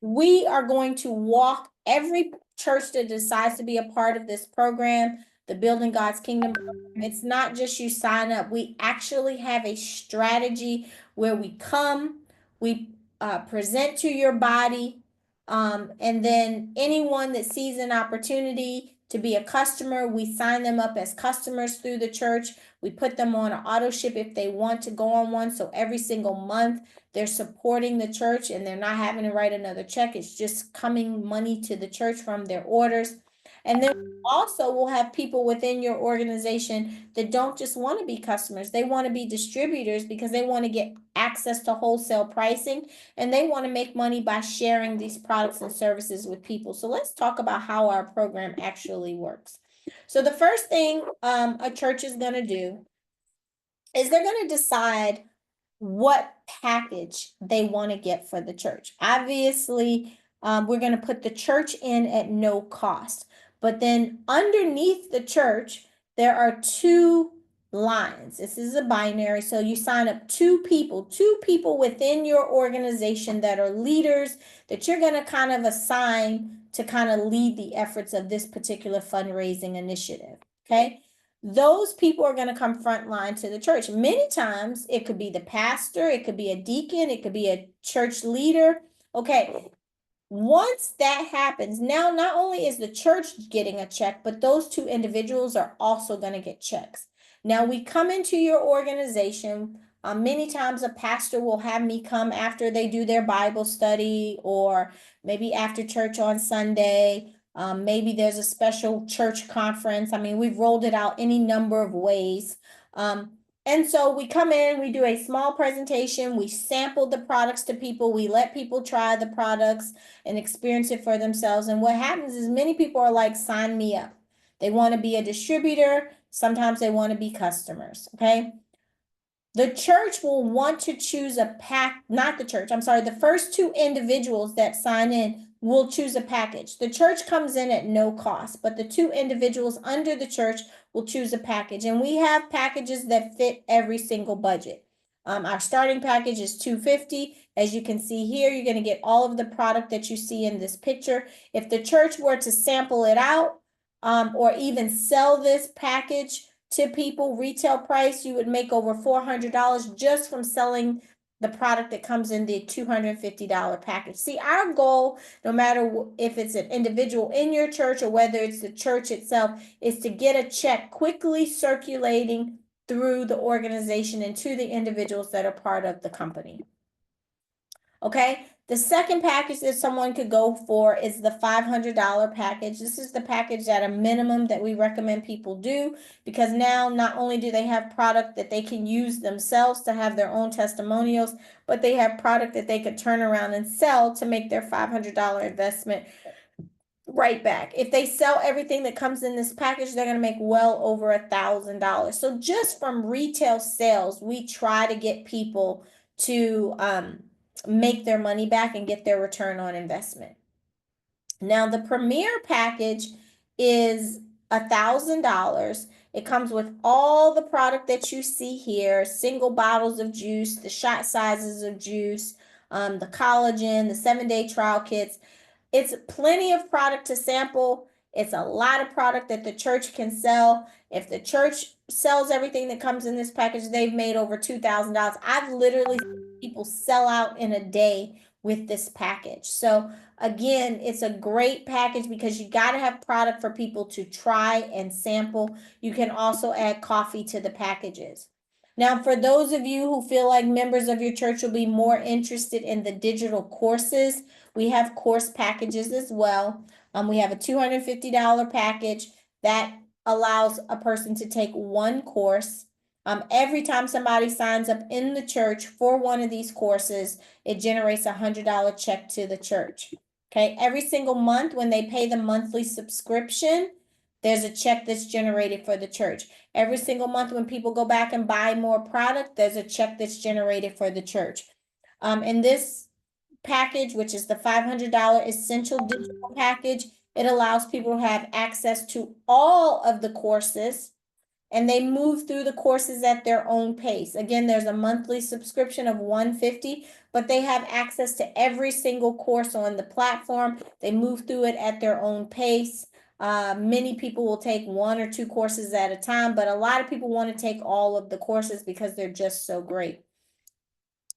we are going to walk every church that decides to be a part of this program, the Building God's Kingdom program. It's not just you sign up. We actually have a strategy where we come, we present to your body. And then anyone that sees an opportunity to be a customer, we sign them up as customers through the church. We put them on an auto ship if they want to go on one. So every single month they're supporting the church and they're not having to write another check. It's just coming money to the church from their orders. And then also we'll have people within your organization that don't just want to be customers. They want to be distributors because they want to get access to wholesale pricing and they want to make money by sharing these products and services with people. So let's talk about how our program actually works. So the first thing a church is going to do is they're going to decide what package they want to get for the church. Obviously, we're going to put the church in at no cost. But then underneath the church, there are two lines. This is a binary. So you sign up two people within your organization that are leaders that you're going to kind of assign to kind of lead the efforts of this particular fundraising initiative. Okay. Those people are going to come front line to the church. Many times it could be the pastor, it could be a deacon, it could be a church leader. Okay. Once that happens, now not only is the church getting a check, but those two individuals are also going to get checks. Now we come into your organization. Many times a pastor will have me come after they do their Bible study or maybe after church on Sunday. Maybe there's a special church conference. I mean, we've rolled it out any number of ways. And so we come in, we do a small presentation, we sample the products to people, we let people try the products and experience it for themselves. And what happens is many people are like, sign me up. They want to be a distributor. Sometimes they want to be customers. Okay. The church will want to choose a pack, not the church, I'm sorry, the first two individuals that sign in will choose a package. The church comes in at no cost, but the two individuals under the church will choose a package. And we have packages that fit every single budget. Our starting package is $250. As you can see here, you're going to get all of the product that you see in this picture. If the church were to sample it out, or even sell this package to people, retail price, you would make over $400 just from selling the product that comes in the $250 package. See, our goal, no matter if it's an individual in your church or whether it's the church itself, is to get a check quickly circulating through the organization and to the individuals that are part of the company. Okay, the second package that someone could go for is the $500 package. This is the package at a minimum that we recommend people do because now not only do they have product that they can use themselves to have their own testimonials, but they have product that they could turn around and sell to make their $500 investment right back. If they sell everything that comes in this package, they're going to make well over $1,000. So just from retail sales, we try to get people to make their money back and get their return on investment. Now the premier package is $1,000. It comes with all the product that you see here, single bottles of juice, the shot sizes of juice, the collagen, the 7-day trial kits. It's plenty of product to sample. It's a lot of product that the church can sell. If the church sells everything that comes in this package, they've made over $2,000. I've literally seen people sell out in a day with this package. So again, it's a great package because you got to have product for people to try and sample. You can also add coffee to the packages. Now, for those of you who feel like members of your church will be more interested in the digital courses, we have course packages as well. We have a $250 package that allows a person to take one course. Every time somebody signs up in the church for one of these courses, it generates a $100 check to the church. Okay, every single month when they pay the monthly subscription, there's a check that's generated for the church. Every single month when people go back and buy more product, there's a check that's generated for the church. In this package, which is the $500 essential digital package, it allows people to have access to all of the courses and they move through the courses at their own pace. Again, there's a monthly subscription of $150, but they have access to every single course on the platform. They move through it at their own pace. Many people will take 1 or 2 courses at a time, but a lot of people want to take all of the courses because they're just so great.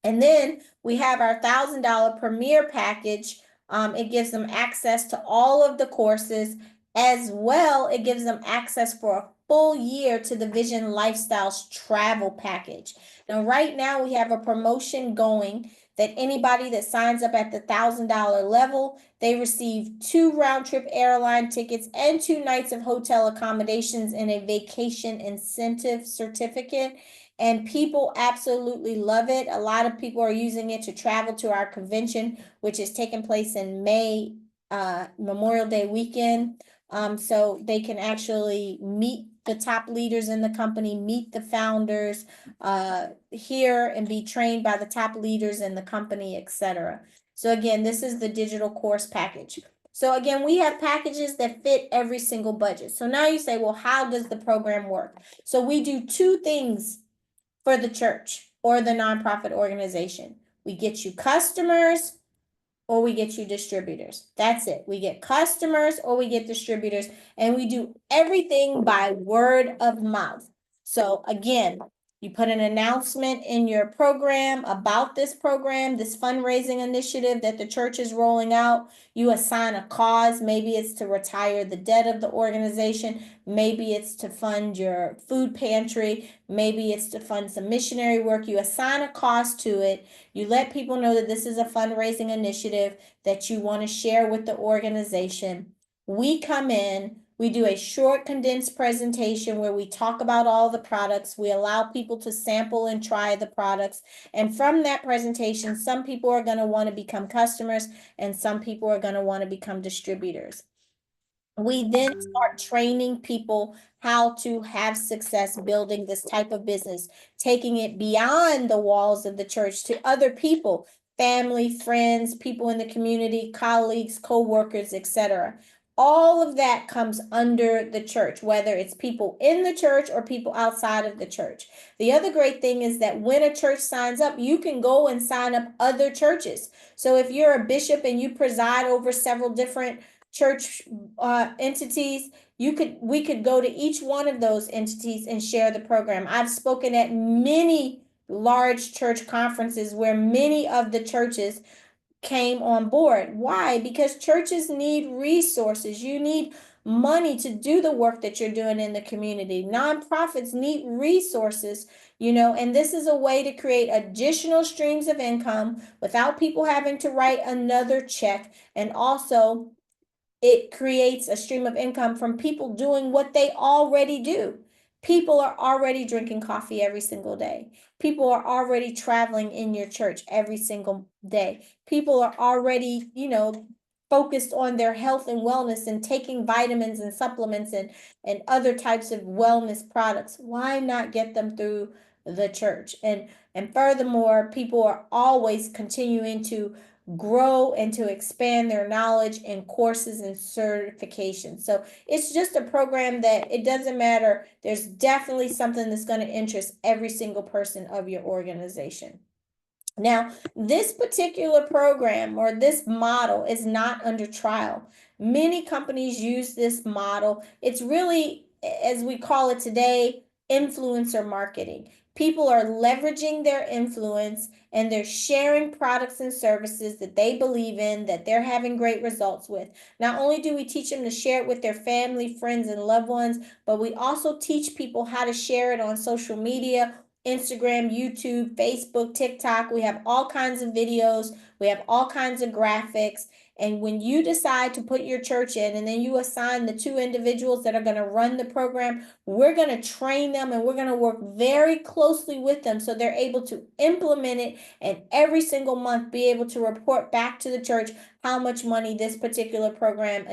And then we have our $1,000 premier package. It gives them access to all of the courses. As well, it gives them access for a full year to the Vision Lifestyles travel package. Now, right now, we have a promotion going that anybody that signs up at the $1,000 level, they receive 2 round-trip airline tickets and 2 nights of hotel accommodations and a vacation incentive certificate. And people absolutely love it. A lot of people are using it to travel to our convention, which is taking place in May, Memorial Day weekend. So they can actually meet the top leaders in the company, meet the founders, hear and be trained by the top leaders in the company, etc. So again, this is the digital course package. So again, we have packages that fit every single budget. So now you say, well, how does the program work? So we do 2 things for the church or the nonprofit organization. We get you customers or we get you distributors. That's it. We get customers or we get distributors, and we do everything by word of mouth. So again, you put an announcement in your program about this program, this fundraising initiative that the church is rolling out. You assign a cause. Maybe it's to retire the debt of the organization. Maybe it's to fund your food pantry. Maybe it's to fund some missionary work. You assign a cost to it. You let people know that this is a fundraising initiative that you want to share with the organization. We come in, we do a short condensed presentation where we talk about all the products. We allow people to sample and try the products. And from that presentation, some people are going to want to become customers and some people are going to want to become distributors. We then start training people how to have success building this type of business, taking it beyond the walls of the church to other people, family, friends, people in the community, colleagues, co-workers, etc. All of that comes under the church, whether it's people in the church or people outside of the church. The other great thing is that when a church signs up, you can go and sign up other churches. So if you're a bishop and you preside over several different church entities, we could go to each one of those entities and share the program. I've spoken at many large church conferences where many of the churches came on board. Why? Because churches need resources. You need money to do the work that you're doing in the community. Nonprofits need resources, and this is a way to create additional streams of income without people having to write another check. And also, it creates a stream of income from people doing what they already do. People are already drinking coffee every single day. People are already traveling in your church every single day. People are already, focused on their health and wellness and taking vitamins and supplements and other types of wellness products. Why not get them through the church? And furthermore, people are always continuing to grow and to expand their knowledge in courses and certifications. So it's just a program that it doesn't matter. There's definitely something that's going to interest every single person of your organization. Now, this particular program or this model is not under trial. Many companies use this model. It's really, as we call it today, influencer marketing. People are leveraging their influence and they're sharing products and services that they believe in, that they're having great results with. Not only do we teach them to share it with their family, friends, and loved ones, but we also teach people how to share it on social media, Instagram, YouTube, Facebook, TikTok. We have all kinds of videos. We have all kinds of graphics. And when you decide to put your church in and then you assign the 2 individuals that are going to run the program, we're going to train them and we're going to work very closely with them so they're able to implement it and every single month be able to report back to the church how much money this particular program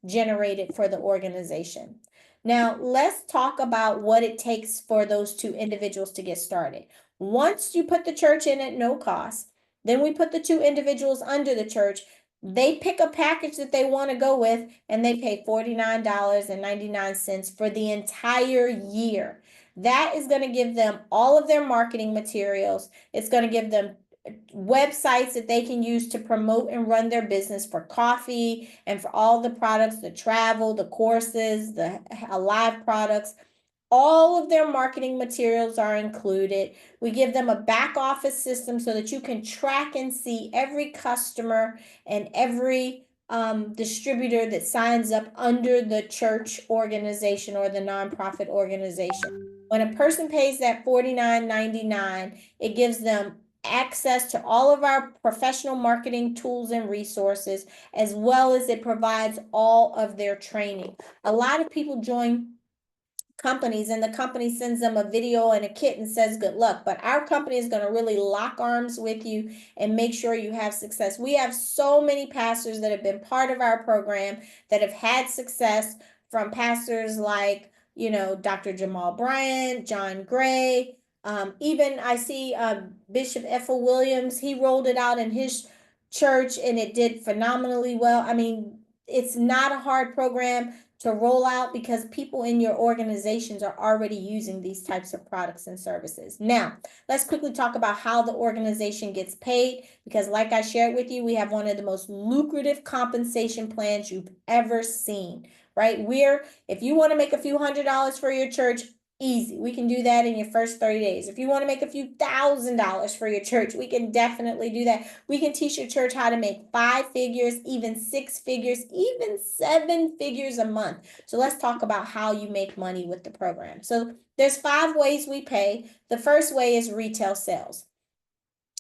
generated for the organization. Now, let's talk about what it takes for those 2 individuals to get started. Once you put the church in at no cost, then we put the 2 individuals under the church. They pick a package that they want to go with, and they pay $49.99 for the entire year. That is going to give them all of their marketing materials. It's going to give them websites that they can use to promote and run their business for coffee and for all the products, the travel, the courses, the live products. All of their marketing materials are included. We give them a back office system so that you can track and see every customer and every distributor that signs up under the church organization or the nonprofit organization. When a person pays that $49.99, it gives them access to all of our professional marketing tools and resources, as well as it provides all of their training. A lot of people join companies and the company sends them a video and a kit and says good luck, but our company is going to really lock arms with you and make sure you have success. We have so many pastors that have been part of our program that have had success, from pastors like Dr. Jamal Bryant, John Gray, even I see Bishop Ethel Williams. He rolled it out in his church and it did phenomenally well. I mean, it's not a hard program to roll out because people in your organizations are already using these types of products and services. Now, let's quickly talk about how the organization gets paid, because like I shared with you, we have one of the most lucrative compensation plans you've ever seen, right? If you want to make a few $100s for your church, easy. We can do that in your first 30 days. If you want to make a few $1,000s for your church, we can definitely do that. We can teach your church how to make 5 figures, even 6 figures, even 7 figures a month. So let's talk about how you make money with the program. So there's 5 ways we pay. The first way is retail sales.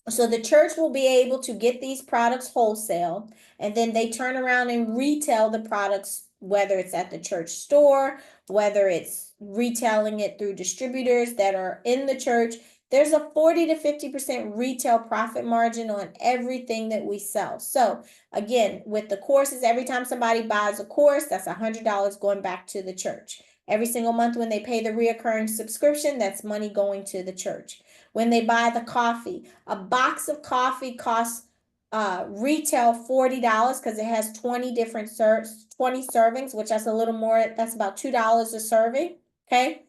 So the church will be able to get these products wholesale, and then they turn around and retail the products, whether it's at the church store, whether it's retailing it through distributors that are in the church. There's a 40 to 50% retail profit margin on everything that we sell. So again, with the courses, every time somebody buys a course, that's $100 going back to the church. Every single month when they pay the reoccurring subscription, that's money going to the church. When they buy the coffee, a box of coffee costs retail $40 because it has 20 different 20 servings, which that's a little more, that's about $2 a serving, okay?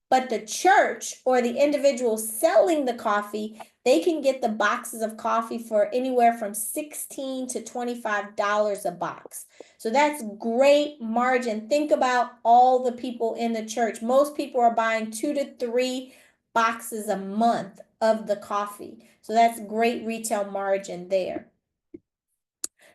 But the church or the individual selling the coffee, they can get the boxes of coffee for anywhere from $16 to $25 a box. So that's great margin. Think about all the people in the church. Most people are buying 2 to 3 boxes a month of the coffee. So that's great retail margin there.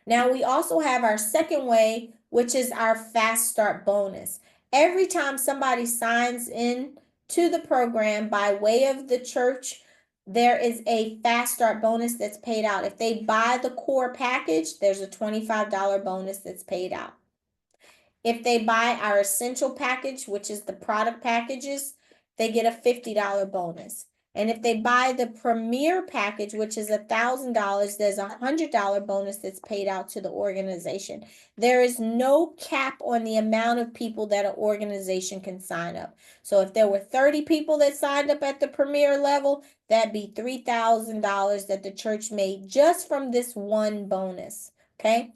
Now we also have our second way, which is our fast start bonus. Every time somebody signs in to the program by way of the church, there is a fast start bonus that's paid out. If they buy the core package, there's a $25 bonus that's paid out. If they buy our essential package, which is the product packages, they get a $50 bonus. And if they buy the premier package, which is $1,000, there's a $100 bonus that's paid out to the organization. There is no cap on the amount of people that an organization can sign up. So if there were 30 people that signed up at the premier level, that'd be $3,000 that the church made just from this one bonus, okay?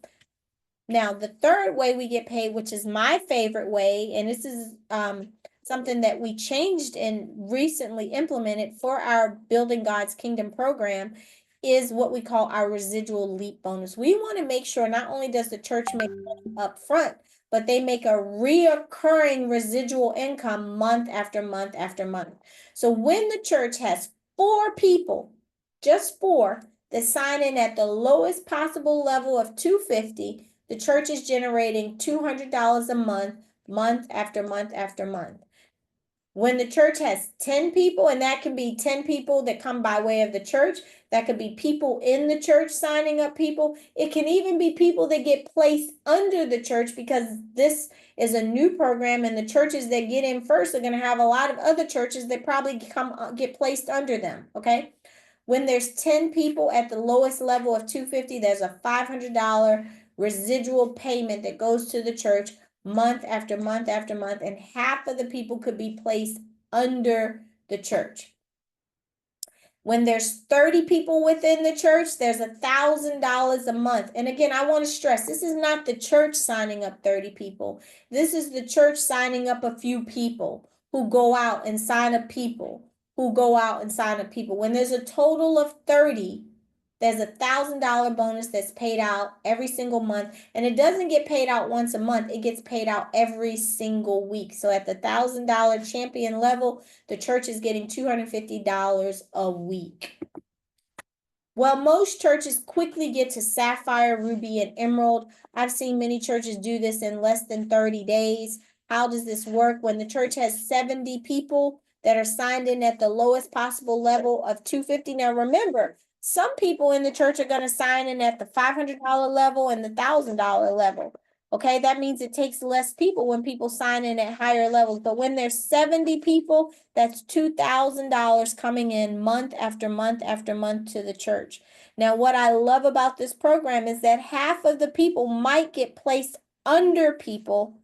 Now, the third way we get paid, which is my favorite way, and this is something that we changed and recently implemented for our Building God's Kingdom program, is what we call our residual leap bonus. We want to make sure not only does the church make money up front, but they make a reoccurring residual income month after month after month. So when the church has 4 people, just 4, that sign in at the lowest possible level of $250, the church is generating $200 a month, month after month after month. When the church has 10 people, and that can be 10 people that come by way of the church, that could be people in the church signing up people. It can even be people that get placed under the church, because this is a new program, and the churches that get in first are going to have a lot of other churches that probably get placed under them, okay? When there's 10 people at the lowest level of $250, there's a $500 residual payment that goes to the church month after month after month, and half of the people could be placed under the church. When there's 30 people within the church, there's $1,000 a month. And again, I want to stress, this is not the church signing up 30 people. This is the church signing up a few people who go out and sign up people, who go out and sign up people. When there's a total of 30 there's $1,000 bonus that's paid out every single month, and it doesn't get paid out once a month. It gets paid out every single week. So at the $1,000 champion level, the church is getting $250 a week. Well, most churches quickly get to Sapphire, Ruby, and Emerald. I've seen many churches do this in less than 30 days. How does this work? When the church has 70 people that are signed in at the lowest possible level of $250. Now, remember, some people in the church are going to sign in at the $500 level and the $1,000 level. Okay, that means it takes less people when people sign in at higher levels. But when there's 70 people, that's $2,000 coming in month after month after month to the church. Now, what I love about this program is that half of the people might get placed under people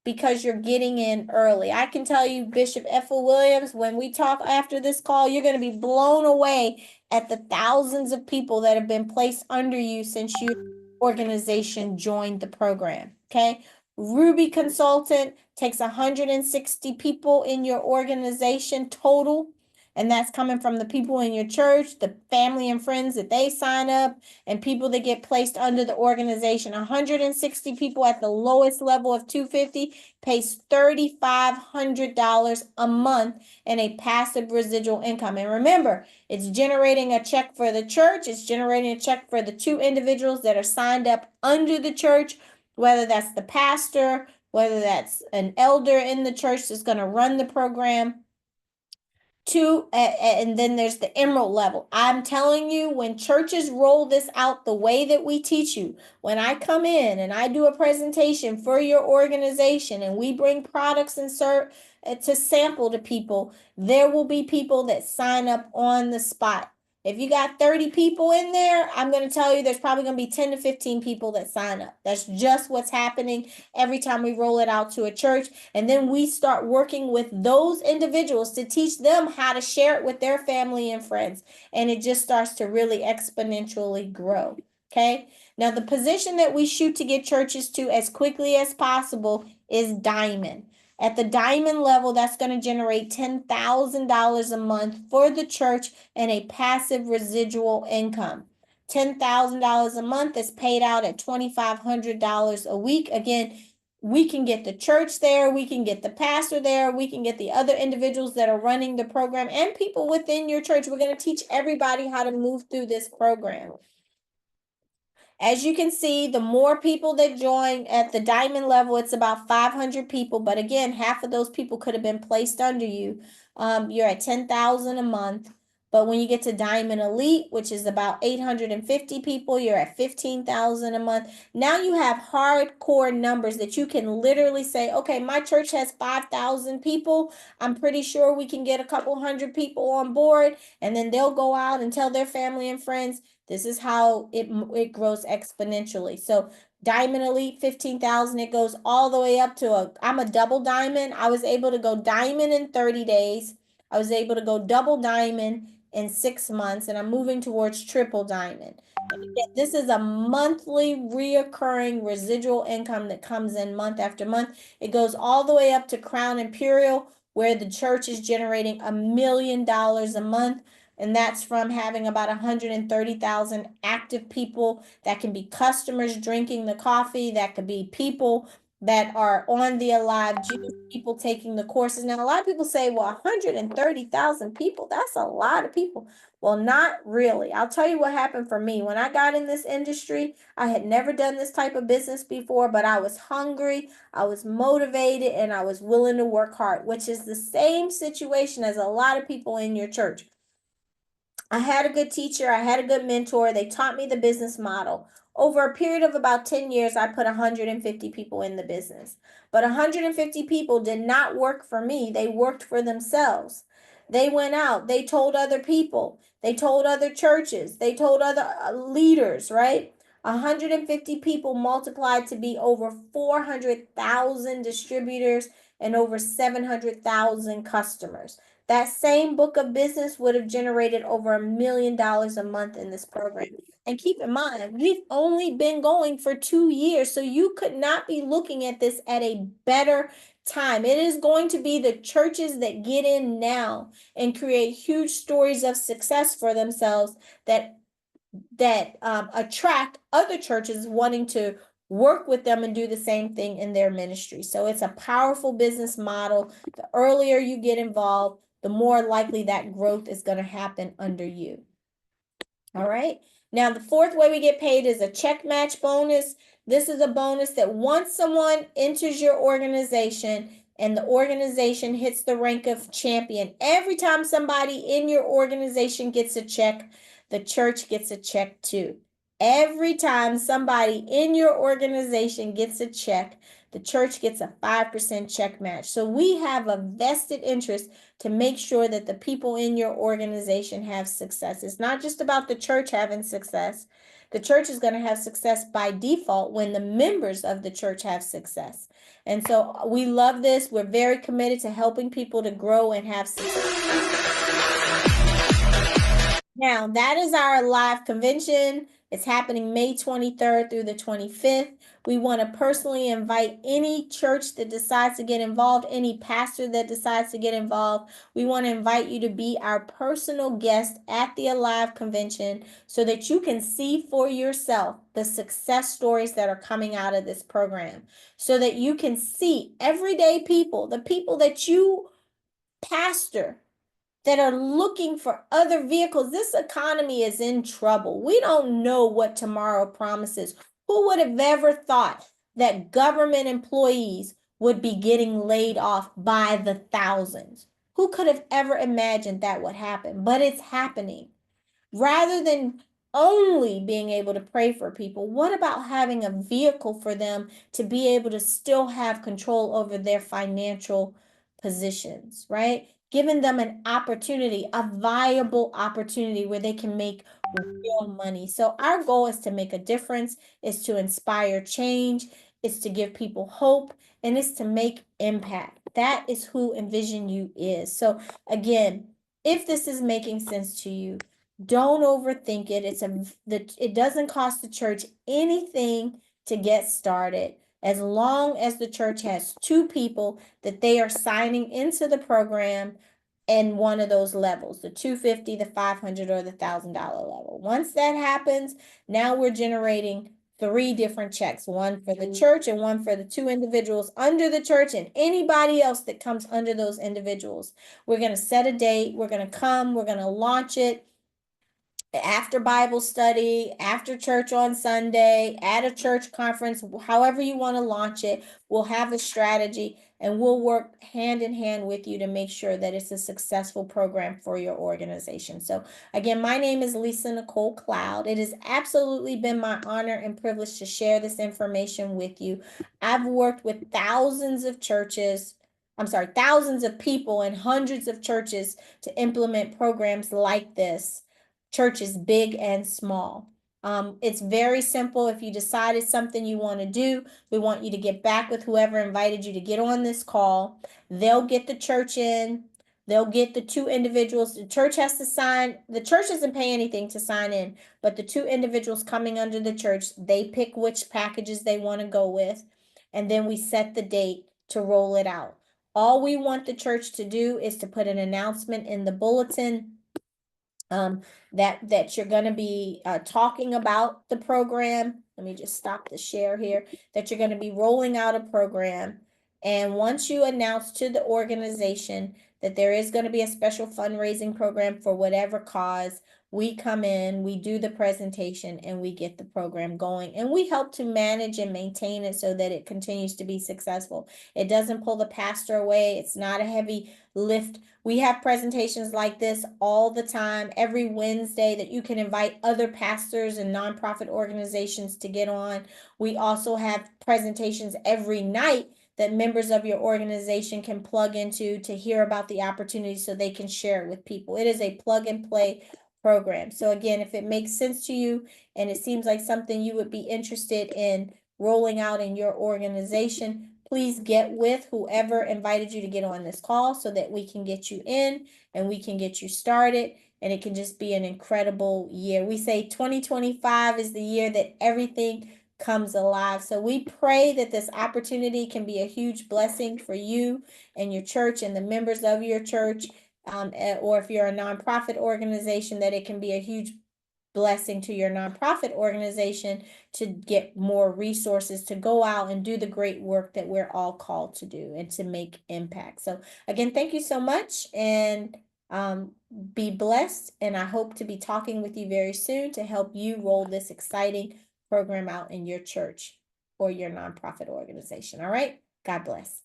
because you're getting in early. I can tell you, Bishop Ethel Williams, when we talk after this call, you're going to be blown away at the thousands of people that have been placed under you since your organization joined the program. Okay. Ruby Consultant takes 160 people in your organization total. And that's coming from the people in your church, the family and friends that they sign up, and people that get placed under the organization. 160 people at the lowest level of 250 pays $3,500 a month in a passive residual income. And remember, it's generating a check for the church. It's generating a check for the two individuals that are signed up under the church, whether that's the pastor, whether that's an elder in the church that's going to run the program. And then there's the emerald level. I'm telling you, when churches roll this out the way that we teach you, when I come in and I do a presentation for your organization and we bring products and to sample to people, there will be people that sign up on the spot. If you got 30 people in there, I'm going to tell you there's probably going to be 10 to 15 people that sign up. That's just what's happening every time we roll it out to a church. And then we start working with those individuals to teach them how to share it with their family and friends. And it just starts to really exponentially grow. Okay. Now, the position that we shoot to get churches to as quickly as possible is diamond. At the diamond level, that's going to generate $10,000 a month for the church and a passive residual income. $10,000 a month is paid out at $2,500 a week. Again, we can get the church there, we can get the pastor there, we can get the other individuals that are running the program and people within your church. We're going to teach everybody how to move through this program. As you can see, the more people that join at the diamond level, it's about 500 people. But again, half of those people could have been placed under you. You're at 10,000 a month. But when you get to Diamond Elite, which is about 850 people, you're at 15,000 a month. Now you have hardcore numbers that you can literally say, okay, my church has 5,000 people. I'm pretty sure we can get a couple hundred people on board. And then they'll go out and tell their family and friends. This is how it grows exponentially. So Diamond Elite, 15,000, it goes all the way up to I'm a double diamond. I was able to go diamond in 30 days. I was able to go double diamond in 6 months, and I'm moving towards triple diamond. And again, this is a monthly reoccurring residual income that comes in month after month. It goes all the way up to Crown Imperial, where the church is generating $1 million a month. And that's from having about 130,000 active people. That can be customers drinking the coffee. That could be people that are on the Alive Juice, people taking the courses. Now, a lot of people say, well, 130,000 people, that's a lot of people. Well, not really. I'll tell you what happened for me. When I got in this industry, I had never done this type of business before, but I was hungry, I was motivated, and I was willing to work hard, which is the same situation as a lot of people in your church. I had a good teacher. I had a good mentor. They taught me the business model. Over a period of about 10 years, I put 150 people in the business. But 150 people did not work for me. They worked for themselves. They went out. They told other people. They told other churches. They told other leaders, right? 150 people multiplied to be over 400,000 distributors and over 700,000 customers. That same book of business would have generated over $1 million a month in this program. And keep in mind, we've only been going for 2 years, so you could not be looking at this at a better time. It is going to be the churches that get in now and create huge stories of success for themselves that attract other churches wanting to work with them and do the same thing in their ministry. So it's a powerful business model. The earlier you get involved, the more likely that growth is going to happen under you. All right. Now, the fourth way we get paid is a check match bonus. This is a bonus that once someone enters your organization and the organization hits the rank of champion, every time somebody in your organization gets a check, the church gets a check too. Every time somebody in your organization gets a check, the church gets a 5% check match. So we have a vested interest to make sure that the people in your organization have success. It's not just about the church having success. The church is going to have success by default when the members of the church have success. And so we love this. We're very committed to helping people to grow and have success. Now, that is our live convention. It's happening May 23rd through the 25th. We want to personally invite any church that decides to get involved, any pastor that decides to get involved. We want to invite you to be our personal guest at the Alive convention so that you can see for yourself the success stories that are coming out of this program, so that you can see everyday people, the people that you pastor, that are looking for other vehicles. This economy is in trouble. We don't know what tomorrow promises. Who would have ever thought that government employees would be getting laid off by the thousands? Who could have ever imagined that would happen? But it's happening. Rather than only being able to pray for people, what about having a vehicle for them to be able to still have control over their financial positions, right? Giving them an opportunity, a viable opportunity where they can make real money. So our goal is to make a difference, is to inspire change, is to give people hope, and is to make impact. That is who Envision You is. So again, if this is making sense to you, don't overthink it. It doesn't cost the church anything to get started, as long as the church has two people that they are signing into the program in one of those levels, the 250, the 500, or the $1,000 level. Once that happens, now we're generating three different checks, one for the church and one for the two individuals under the church and anybody else that comes under those individuals. We're going to set a date. We're going to come. We're going to launch it after Bible study, after church on Sunday, at a church conference, however you want to launch it. We'll have a strategy and we'll work hand in hand with you to make sure that it's a successful program for your organization. So again, my name is Lisa Nicole Cloud. It has absolutely been my honor and privilege to share this information with you. I've worked with thousands of people and hundreds of churches to implement programs like this. Churches big and small. It's very simple. If you decide it's something you want to do, we want you to get back with whoever invited you to get on this call. They'll get the church in. They'll get the two individuals. The church has to sign. The church doesn't pay anything to sign in, but the two individuals coming under the church, they pick which packages they want to go with, and then we set the date to roll it out. All we want the church to do is to put an announcement in the bulletin that you're going to be talking about the program. Let me just stop the share here. That you're going to be rolling out a program. And once you announce to the organization that there is going to be a special fundraising program for whatever cause, we come in, we do the presentation, and we get the program going. And we help to manage and maintain it so that it continues to be successful. It doesn't pull the pastor away. It's not a heavy lift. We have presentations like this all the time, every Wednesday, that you can invite other pastors and nonprofit organizations to get on. We also have presentations every night that members of your organization can plug into to hear about the opportunity so they can share it with people. It is a plug and play program. So again, if it makes sense to you and it seems like something you would be interested in rolling out in your organization, please get with whoever invited you to get on this call so that we can get you in and we can get you started, and it can just be an incredible year. We say 2025 is the year that everything comes alive. So we pray that this opportunity can be a huge blessing for you and your church and the members of your church, or if you're a nonprofit organization, that it can be a huge blessing to your nonprofit organization to get more resources to go out and do the great work that we're all called to do and to make impact. So again, thank you so much, and be blessed. And I hope to be talking with you very soon to help you roll this exciting program out in your church or your nonprofit organization. All right. God bless.